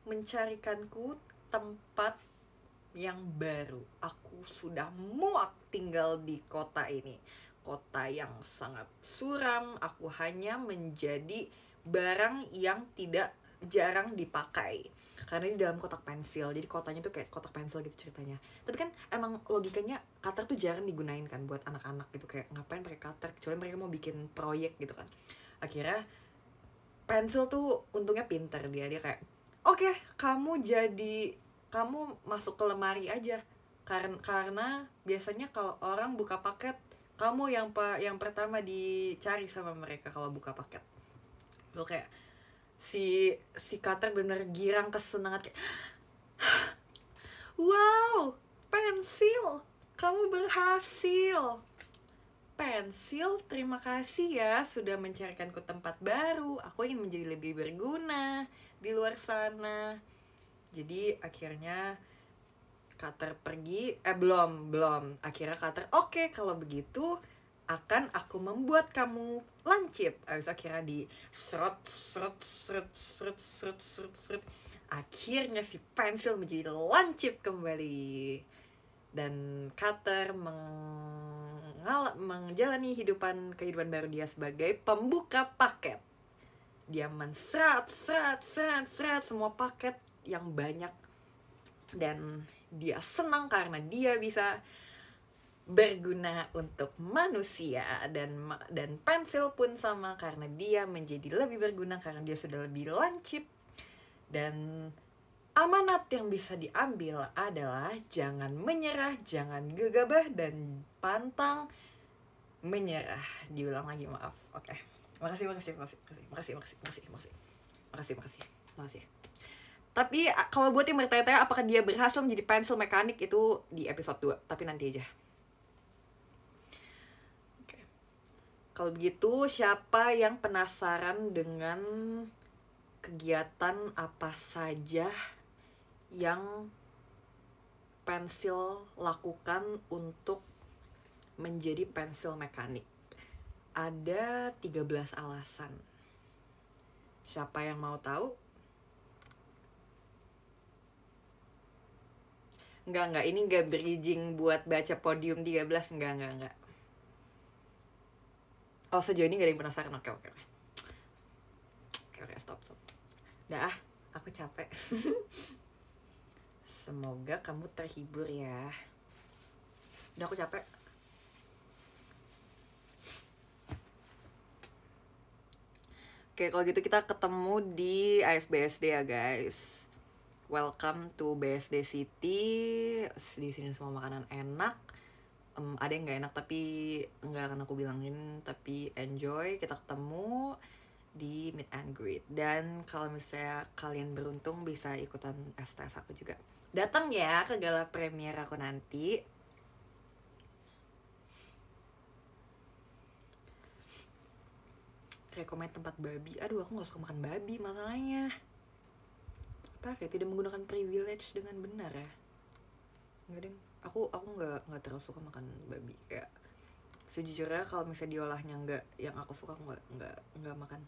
[SPEAKER 1] mencarikanku tempat yang baru. Aku sudah muak tinggal di kota ini. Kota yang sangat suram. Aku hanya menjadi barang yang tidak jarang dipakai. Karena di dalam kotak pensil. Jadi kotanya tuh kayak kotak pensil gitu ceritanya. Tapi kan emang logikanya cutter tuh jarang digunain kan buat anak-anak gitu. Kayak ngapain pakai cutter, kecuali mereka mau bikin proyek gitu kan. Akhirnya pensil tuh untungnya pinter. Dia kayak, oke, kamu masuk ke lemari aja. Karena biasanya kalau orang buka paket, kamu yang pertama dicari sama mereka kalau buka paket. Lo kayak si cutter bener girang kesenangan kayak, wow, pensil, kamu berhasil. Pensil, terima kasih ya sudah mencarikanku tempat baru. Aku ingin menjadi lebih berguna di luar sana. Jadi akhirnya Cutter pergi, belum. Akhirnya Cutter, oke, kalau begitu akan aku membuat kamu lancip. Habis akhirnya di seret. Akhirnya si pensil menjadi lancip kembali. Dan Cutter menjalani kehidupan baru dia sebagai pembuka paket. Dia menserat semua paket yang banyak. Dan dia senang karena dia bisa berguna untuk manusia. Dan pensil pun sama, karena dia menjadi lebih berguna karena dia sudah lebih lancip. Dan amanat yang bisa diambil adalah jangan menyerah, jangan gegabah, dan pantang menyerah. Diulang lagi, maaf. Oke. Makasih. Tapi kalau buat yang bertanya-tanya apakah dia berhasil menjadi pensil mekanik, itu di episode 2, tapi nanti aja. Oke. Kalau begitu, siapa yang penasaran dengan kegiatan apa saja yang pensil lakukan untuk menjadi pensil mekanik? Ada 13 alasan. Siapa yang mau tahu? Enggak, ini enggak bridging buat baca podium 13, enggak. Oh, sejauh ini enggak ada yang penasaran. Oke, stop. Dah, aku capek. Semoga kamu terhibur ya. Udah, aku capek. Oke, kalau gitu kita ketemu di ASBSD ya, guys. Welcome to BSD City. Di sini semua makanan enak. Ada yang nggak enak tapi nggak akan aku bilangin. Tapi enjoy. Kita ketemu di meet and greet. Dan kalau misalnya kalian beruntung bisa ikutan STS aku juga. Datang ya ke gala premier aku nanti. Rekomen tempat babi. Aduh, aku nggak suka makan babi masalahnya. Pakai tidak menggunakan privilege dengan benar ya. Enggak deng, aku nggak terlalu suka makan babi. Kayak sejujurnya kalau misalnya diolahnya nggak yang aku suka, aku nggak makan.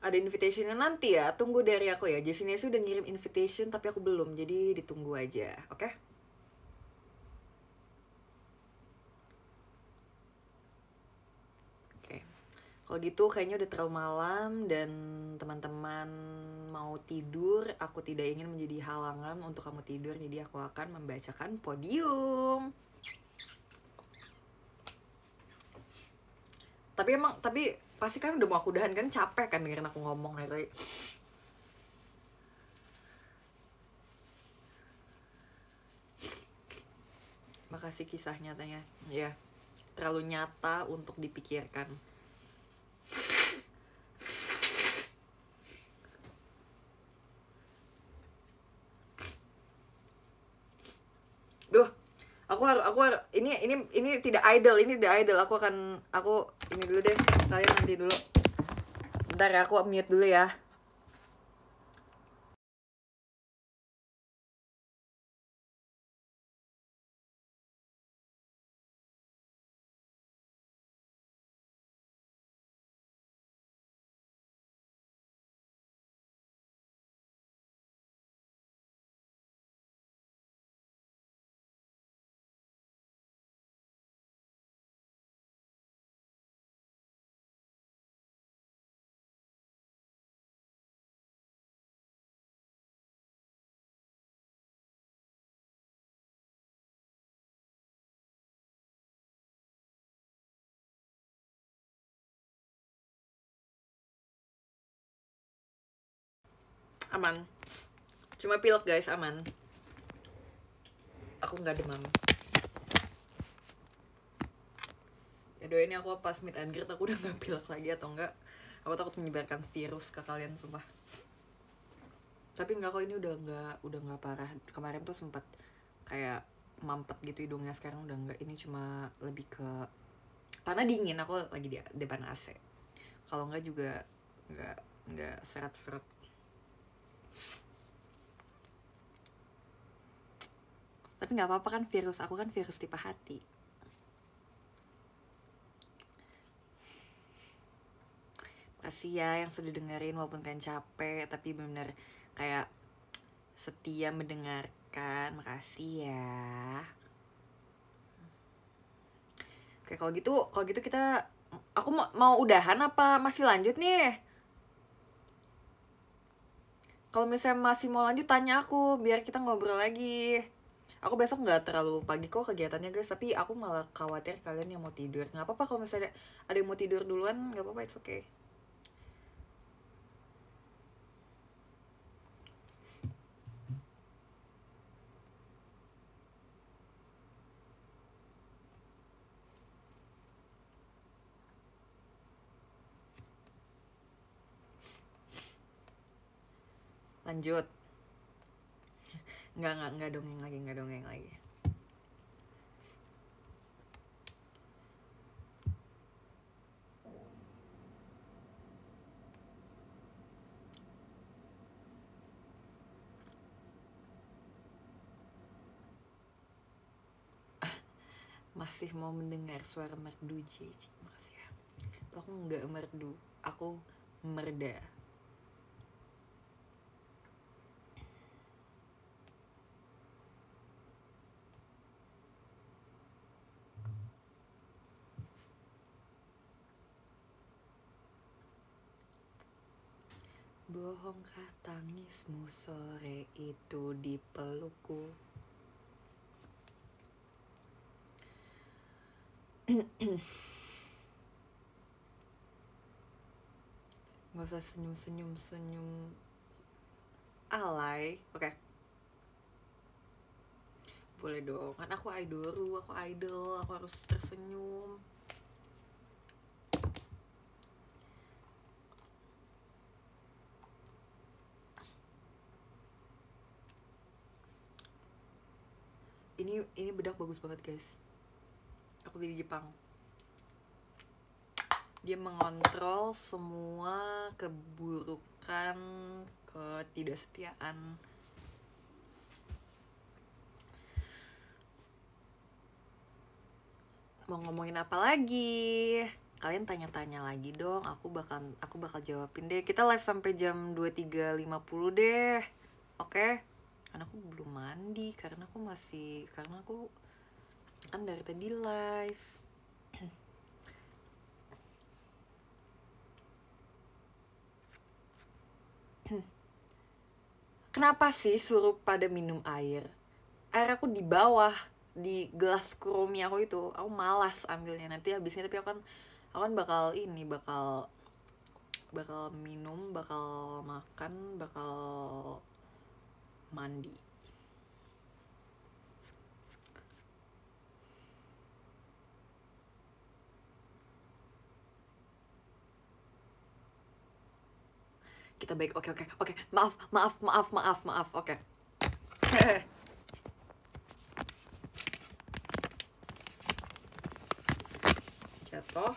[SPEAKER 1] Ada invitationnya nanti ya, tunggu dari aku ya. Jesenia sih udah ngirim invitation tapi aku belum, jadi ditunggu aja, oke? Kalau gitu kayaknya udah terlalu malam dan teman-teman mau tidur. Aku tidak ingin menjadi halangan untuk kamu tidur, jadi aku akan membacakan podium. Tapi pasti kan udah mau aku udahan kan, capek kan dengerin aku ngomong dari tadi. Makasih kisah nyatanya, ya terlalu nyata untuk dipikirkan. Duh, aku ini tidak idle, aku ini dulu deh, kalian nanti dulu. Bentar ya, aku mute dulu ya. Aman, cuma pilek guys, aman. Aku nggak demam. Ya doain aku pas meet and greet aku udah nggak pilek lagi atau enggak. Aku takut menyebarkan virus ke kalian, sumpah. Tapi enggak kok, ini udah nggak parah. Kemarin tuh sempat kayak mampet gitu hidungnya, sekarang udah enggak. Ini cuma lebih ke karena dingin, aku lagi di depan AC. Kalau enggak juga enggak seret-seret. Tapi nggak apa-apa kan, virus aku kan virus tipe hati. Makasih ya yang sudah dengerin walaupun kalian capek, tapi benar-benar kayak setia mendengarkan. Makasih ya. Oke, kalau gitu kita, aku mau udahan apa masih lanjut nih? Kalau misalnya masih mau lanjut tanya aku biar kita ngobrol lagi. Aku besok nggak terlalu pagi kok kegiatannya guys, tapi aku malah khawatir kalian yang mau tidur. Nggak apa-apa kalau misalnya ada yang mau tidur duluan, nggak apa-apa, it's okay. Lanjut. Nggak dongeng lagi. Masih mau mendengar suara merdu JJ. Makasih ya. Aku nggak merdu, aku merda. Bohongkah tangismu sore itu di pelukku? Gak usah senyum alay. Oke. Boleh dong, kan aku idol, aku harus tersenyum. Ini bedak bagus banget guys. Aku beli di Jepang. Dia mengontrol semua keburukan, ketidaksetiaan. Mau ngomongin apa lagi? Kalian tanya-tanya lagi dong, aku bakal jawabin deh. Kita live sampai jam 23.50 deh. Oke? Karena aku belum mandi, karena aku kan dari tadi live. Kenapa sih suruh pada minum air? Air aku di bawah, di gelas Kuromi aku itu. Aku malas ambilnya nanti habisnya, tapi aku kan bakal minum, bakal makan, bakal mandi. Kita baik. Oke. Maaf. Oke. Jatuh.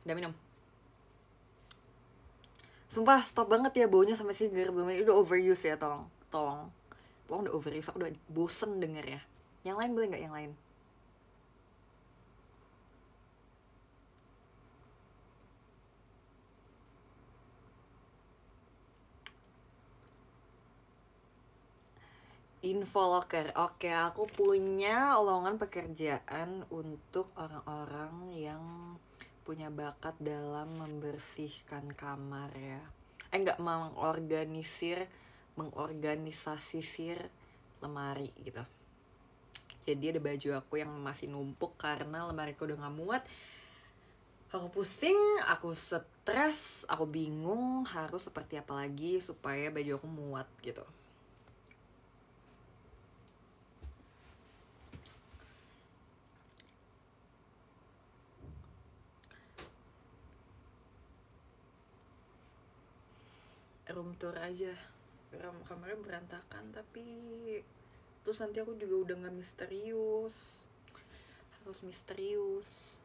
[SPEAKER 1] Udah minum. Sumpah stop banget ya baunya sampai segar belum ini. Udah overuse ya, tolong udah overuse. Aku udah bosen denger ya. Yang lain boleh nggak yang lain? Infolocker. Oke, aku punya lowongan pekerjaan untuk orang-orang yang punya bakat dalam membersihkan kamar ya. Enggak, mengorganisasisir lemari gitu. Jadi ada baju aku yang masih numpuk karena lemari aku udah gak muat. Aku pusing, aku stres, aku bingung harus seperti apa lagi supaya baju aku muat gitu. Room tour aja. Kamarnya berantakan, tapi terus nanti aku juga udah gak misterius. Harus misterius.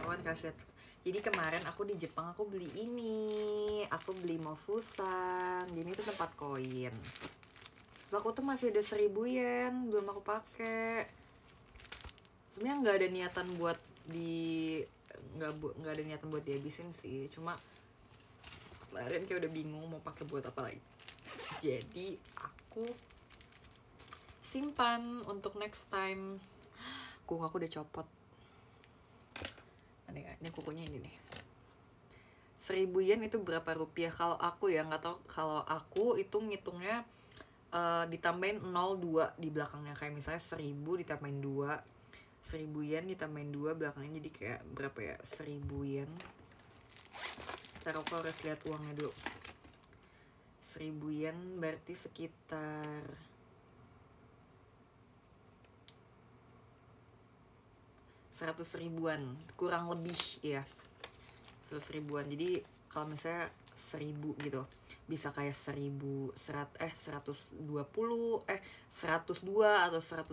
[SPEAKER 1] aku kan kasih lihat. Jadi kemarin aku di Jepang aku beli ini, aku beli Mofusan. Jadi itu tempat koin. Terus aku tuh masih ada 1000 yen belum aku pakai. Sebenarnya nggak ada niatan buat nggak ada niatan buat dihabisin sih. Cuma kemarin kayak udah bingung mau pakai buat apa lagi. Jadi aku simpan untuk next time. Kuku aku udah copot. Ini kukunya ini nih. 1000 yen itu berapa rupiah? Kalau aku ya nggak tahu. Kalau aku itu ngitungnya ditambahin 02 di belakangnya, kayak misalnya 1000 ditambahin 2, 1000 yen ditambahin 2 belakangnya, jadi kayak berapa ya, 1000 yen. Ntar aku harus lihat uangnya dulu. 1000 yen berarti sekitar 100 ribuan kurang lebih ya, 100 ribuan. Jadi kalau misalnya 1000 gitu bisa kayak 102 102 atau 100,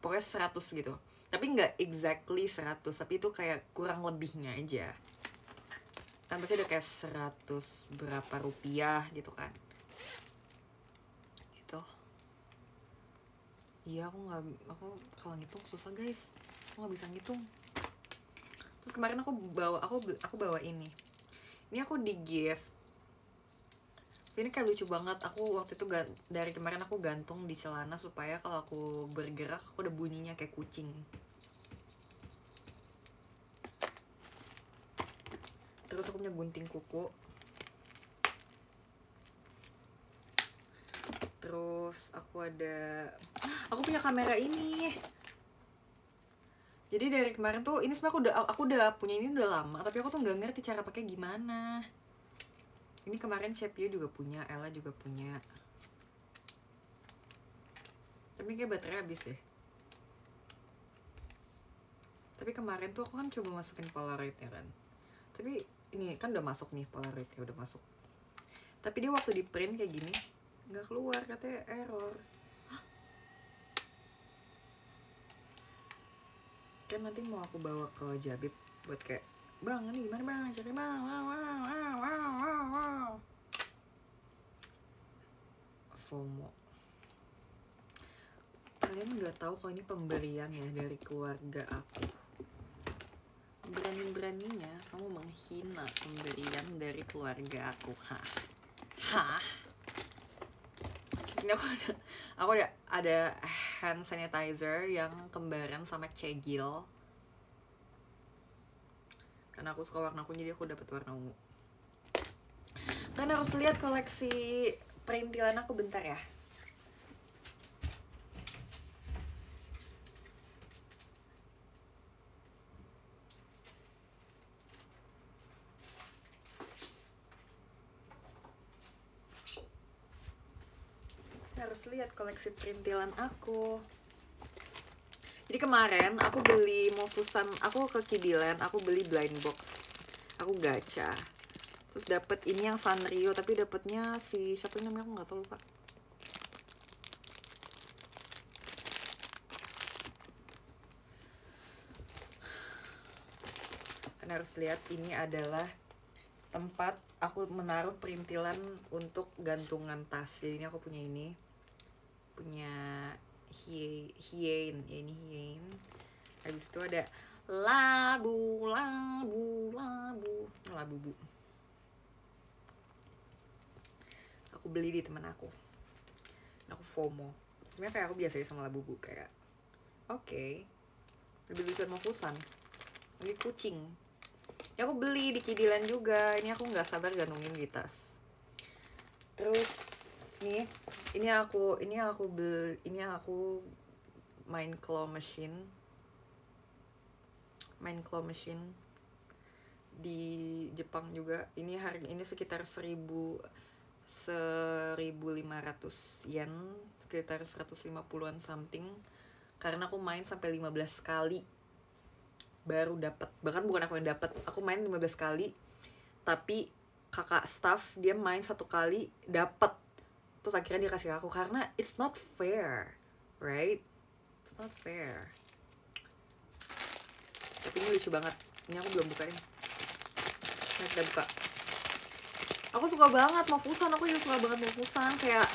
[SPEAKER 1] pokoknya 100 gitu. Tapi nggak exactly 100, tapi itu kayak kurang lebihnya aja. Kan pasti ada kayak 100 berapa rupiah gitu kan. Gitu. Iya, aku kalau ngitung susah guys. Aku nggak bisa ngitung. Terus kemarin aku bawa ini aku di gift. Ini kayak lucu banget. Aku waktu itu dari kemarin aku gantung di celana supaya kalau aku bergerak aku udah bunyinya kayak kucing. Terus aku punya gunting kuku. Terus aku punya kamera ini. Jadi dari kemarin tuh ini sebenarnya aku udah punya ini udah lama, tapi aku tuh nggak ngerti cara pakai gimana. Ini kemarin Cepio juga punya, Ella juga punya. Tapi kayak baterai habis deh. Tapi kemarin tuh aku kan coba masukin Polaroid ya kan. Tapi ini kan udah masuk nih, Polaroid ya udah masuk. Tapi dia waktu di print kayak gini nggak keluar, katanya error. Kan nanti mau aku bawa ke Jabib buat kayak, bang ini gimana bang, cari bang, wow. FOMO. Kalian nggak tahu kalau ini pemberian ya dari keluarga aku. Berani-beraninya kamu menghina pemberian dari keluarga aku. Hah? Ini aku ada hand sanitizer yang kembaran sama Cegil. Karena aku suka warna ungu, jadi aku dapat warna ungu. Kan harus lihat koleksi perintilan aku bentar ya. Harus lihat koleksi perintilan aku. Jadi kemarin aku beli Mofusan, aku ke Kidiland, aku beli blind box, aku gacha, terus dapet ini yang Sanrio, tapi dapetnya si siapa namanya aku nggak tahu, lupa. Kan harus lihat, ini adalah tempat aku menaruh perintilan untuk gantungan tas. Jadi ini aku punya ini, punya Hien, ya ini Hien. Habis itu ada labu. Aku beli di teman aku. Aku FOMO. Sebenarnya kayak aku biasa sama labu kayak oke. Lebih lucu Mofusan. Ini kucing. Ya aku beli di Kidiland juga. Ini aku nggak sabar gantungin di tas. Terus ini aku main claw machine di Jepang juga. Ini harga ini sekitar 1.500 yen, sekitar 150-an something. Karena aku main sampai 15 kali baru dapat. Bahkan bukan aku yang dapat, aku main 15 kali tapi kakak staff dia main 1 kali dapat. Terus akhirnya dia kasih aku, karena it's not fair, right? It's not fair. Tapi ini lucu banget. Ini aku belum bukain. Nah, kita buka. Aku suka banget mau fusan, aku juga suka banget mau fusan. Kayak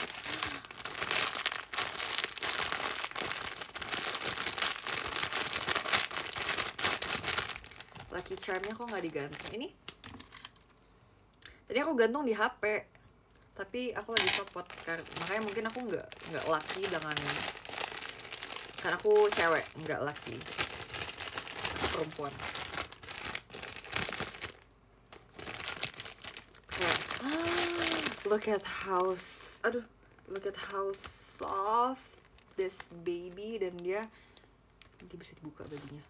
[SPEAKER 1] Lucky Charm-nya kok nggak digantung. Ini tadi aku gantung di HP, tapi aku lagi copot makanya mungkin aku nggak lucky dengan ini. Karena aku cewek, nggak lucky. Aku perempuan. Look at how soft this baby, dan dia bisa dibuka bajunya.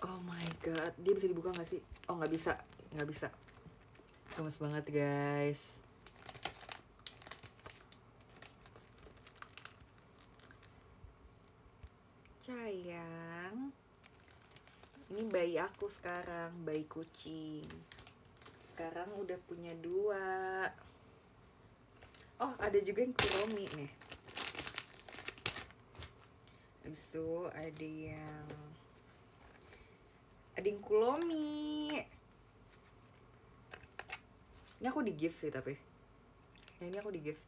[SPEAKER 1] Oh my god, dia bisa dibuka nggak sih? Oh, nggak bisa. Gemes banget guys. Sayang, ini bayi aku sekarang, bayi kucing. Sekarang udah punya 2. Oh, ada juga yang Kuromi nih. Habis itu ada yang Kuromi. Ini aku di gift sih tapi. Ini aku di gift.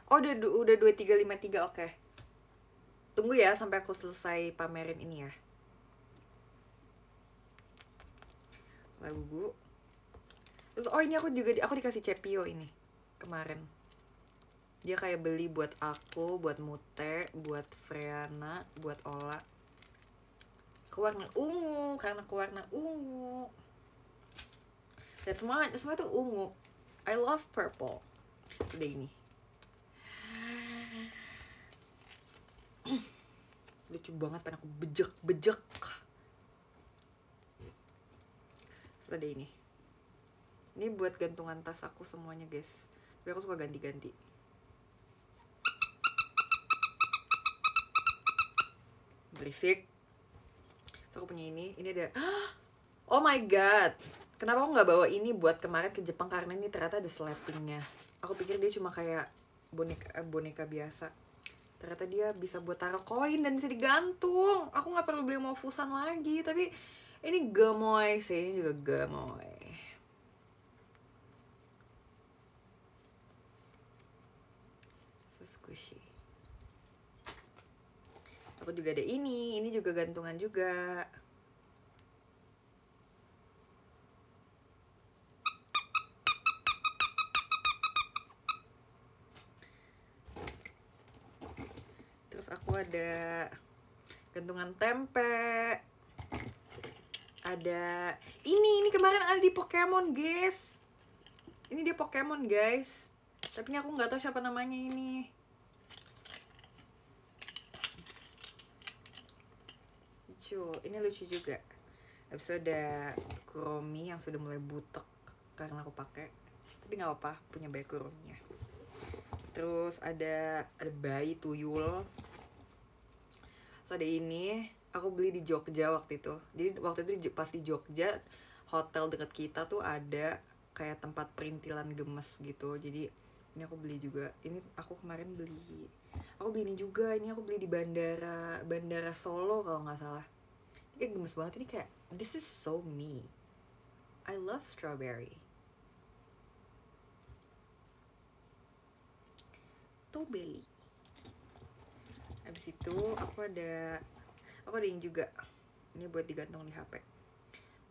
[SPEAKER 1] Oh, udah 2353, oke. Tunggu ya sampai aku selesai pamerin ini ya. Lagu. Terus ini aku dikasih Cepio ini kemarin. Dia kayak beli buat aku, buat Mute, buat Freana, buat Ola. Warna ungu, karena aku warna ungu. Dan semua tuh ungu. I love purple. Udah ini. Lucu banget, pengen aku bejek. Terus ada ini. Ini buat gantungan tas aku semuanya guys. Tapi aku suka ganti-ganti. Berisik. Terus aku punya ini ada. Oh my god. Kenapa aku nggak bawa ini buat kemarin ke Jepang? Karena ini ternyata ada slappingnya. Aku pikir dia cuma kayak boneka biasa. Ternyata dia bisa buat taruh koin dan bisa digantung. Aku nggak perlu beli mau fusan lagi. Tapi ini gemoy sih, ini juga gemoy. So squishy. Aku juga ada ini juga gantungan juga. Terus aku ada gantungan tempe. Ada ini kemarin ada di Pokemon guys. Ini dia Pokemon guys. Tapi ini aku nggak tahu siapa namanya ini. Ini lucu juga. Habis itu ada Kuromi yang sudah mulai butek karena aku pakai. Tapi nggak apa-apa, punya bayi Kurominya. Terus ada bayi tuyul. Terus ada ini, aku beli di Jogja waktu itu. Jadi waktu itu pas di Jogja, hotel dekat kita tuh ada kayak tempat perintilan gemes gitu. Jadi ini aku beli juga. Ini aku kemarin beli. Aku beli ini juga. Ini aku beli di bandara Solo kalau nggak salah. Ini kayak gemes banget. Ini kayak this is so me. I love strawberry. Tuh beli. Habis itu aku ada yang juga. Ini buat digantung di HP.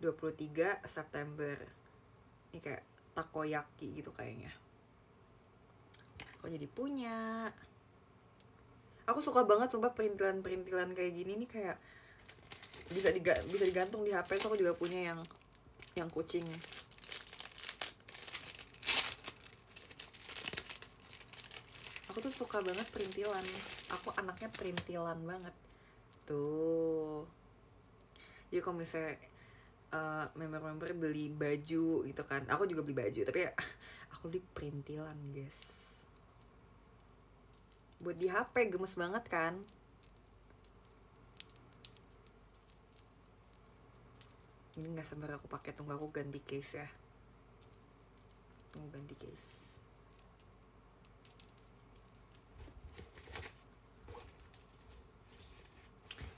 [SPEAKER 1] 23 September. Ini kayak takoyaki gitu kayaknya. Aku jadi punya. Aku suka banget sumpah perintilan kayak gini nih, kayak bisa digantung di HP. So aku juga punya yang kucing. Aku tuh suka banget perintilan. Aku anaknya perintilan banget. Tuh. Jadi kalau misalnya member beli baju gitu kan, aku juga beli baju, tapi aku beli perintilan guys. Buat di HP gemes banget kan. Ini nggak sabar aku pakai. Tunggu aku ganti case ya. Tunggu ganti case.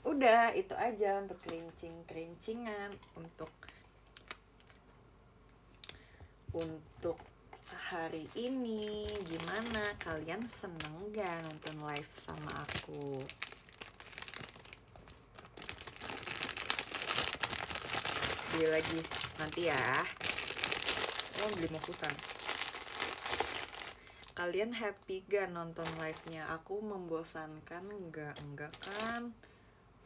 [SPEAKER 1] Udah, itu aja untuk kerincingan untuk hari ini. Gimana? Kalian seneng gak nonton live sama aku? Beli lagi nanti ya. Beli Mofusan. Kalian happy gak nonton live-nya aku? Membosankan enggak? Enggak kan?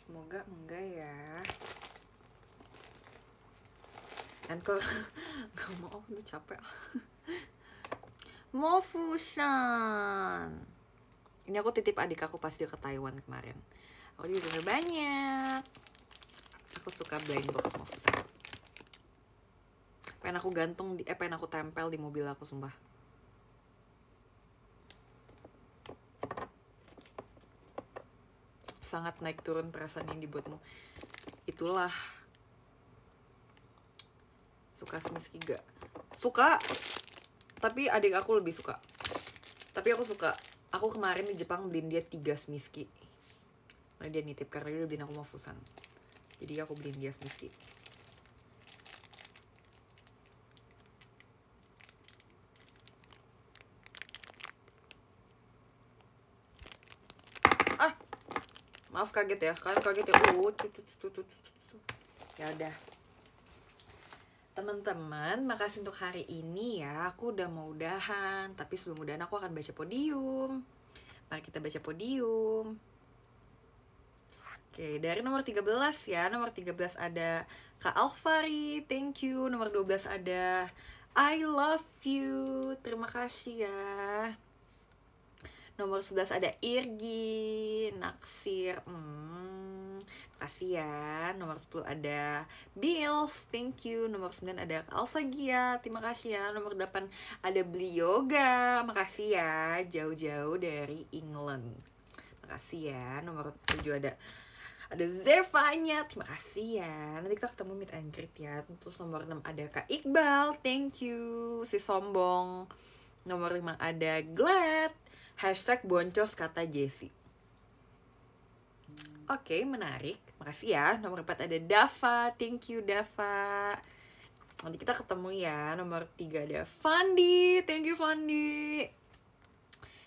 [SPEAKER 1] Semoga enggak ya. Anchor gak mau, udah capek. Mofusan. Ini aku titip adik aku pas dia ke Taiwan kemarin. Aku juga denger banyak. Aku suka blind box Mofusan. Pengen aku gantung pengen aku tempel di mobil aku, sumpah. Sangat naik turun perasaan yang dibuatmu. Itulah. Suka Smiski gak? Suka. Tapi adik aku lebih suka. Tapi aku suka. Aku kemarin di Jepang beliin dia 3 Smiski. Nah, dia nitip karena dia udah beliin aku Mofusan. Jadi aku beliin dia Smiski. Maaf kaget ya, kalian kaget ya. Ya udah. Teman-teman, makasih untuk hari ini ya. Aku udah mau udahan, tapi sebelum udahan aku akan baca podium. Mari kita baca podium. Oke, dari nomor 13 ya. Nomor 13 ada Kak Alfari, thank you. Nomor 12 ada I love you, terima kasih ya. Nomor 11 ada Irgi Naksir, makasih ya. Nomor 10 ada Bills, thank you. Nomor 9 ada Alsagia, terima kasih ya. Nomor 8 ada Beli Yoga, makasih ya. Jauh-jauh dari England, makasih ya. Nomor 7 ada Zevanya, terima kasih ya. Nanti kita ketemu meet and greet ya. Terus nomor 6 ada Kak Iqbal, thank you. Si sombong. Nomor 5 ada Glad, #boncos kata Jessie. Oke, menarik. Makasih ya. Nomor 4 ada Dava, thank you Dava. Nanti kita ketemu ya. Nomor 3 ada Fandi, thank you Fandi.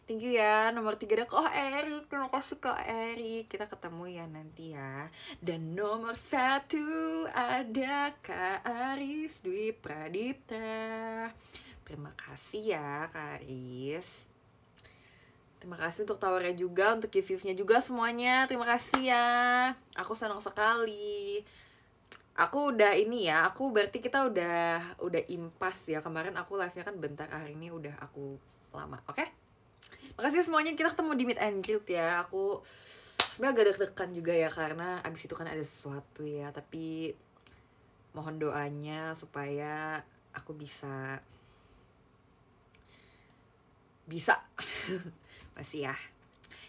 [SPEAKER 1] Thank you ya. Nomor 3 ada Kak Erik, terima kasih Kak Erik. Kita ketemu ya nanti ya. Dan nomor 1 ada Kak Aris Dwi Pradipta. Terima kasih ya Kak Aris. Terima kasih untuk tawarnya juga, untuk gift-giftnya juga semuanya. Terima kasih ya. Aku senang sekali. Aku udah ini ya, aku berarti kita udah impas ya. Kemarin aku live-nya kan bentar, hari ini udah aku lama. Oke? Makasih semuanya, kita ketemu di meet and greet ya. Aku sebenarnya agak deg-degan juga ya, karena abis itu kan ada sesuatu ya. Tapi mohon doanya supaya aku bisa masih ya.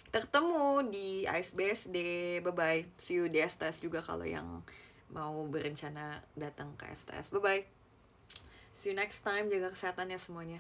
[SPEAKER 1] Kita ketemu di ISBSD. Bye bye. See you di STS juga kalau yang mau berencana datang ke STS. Bye bye. See you next time. Jaga kesehatannya semuanya.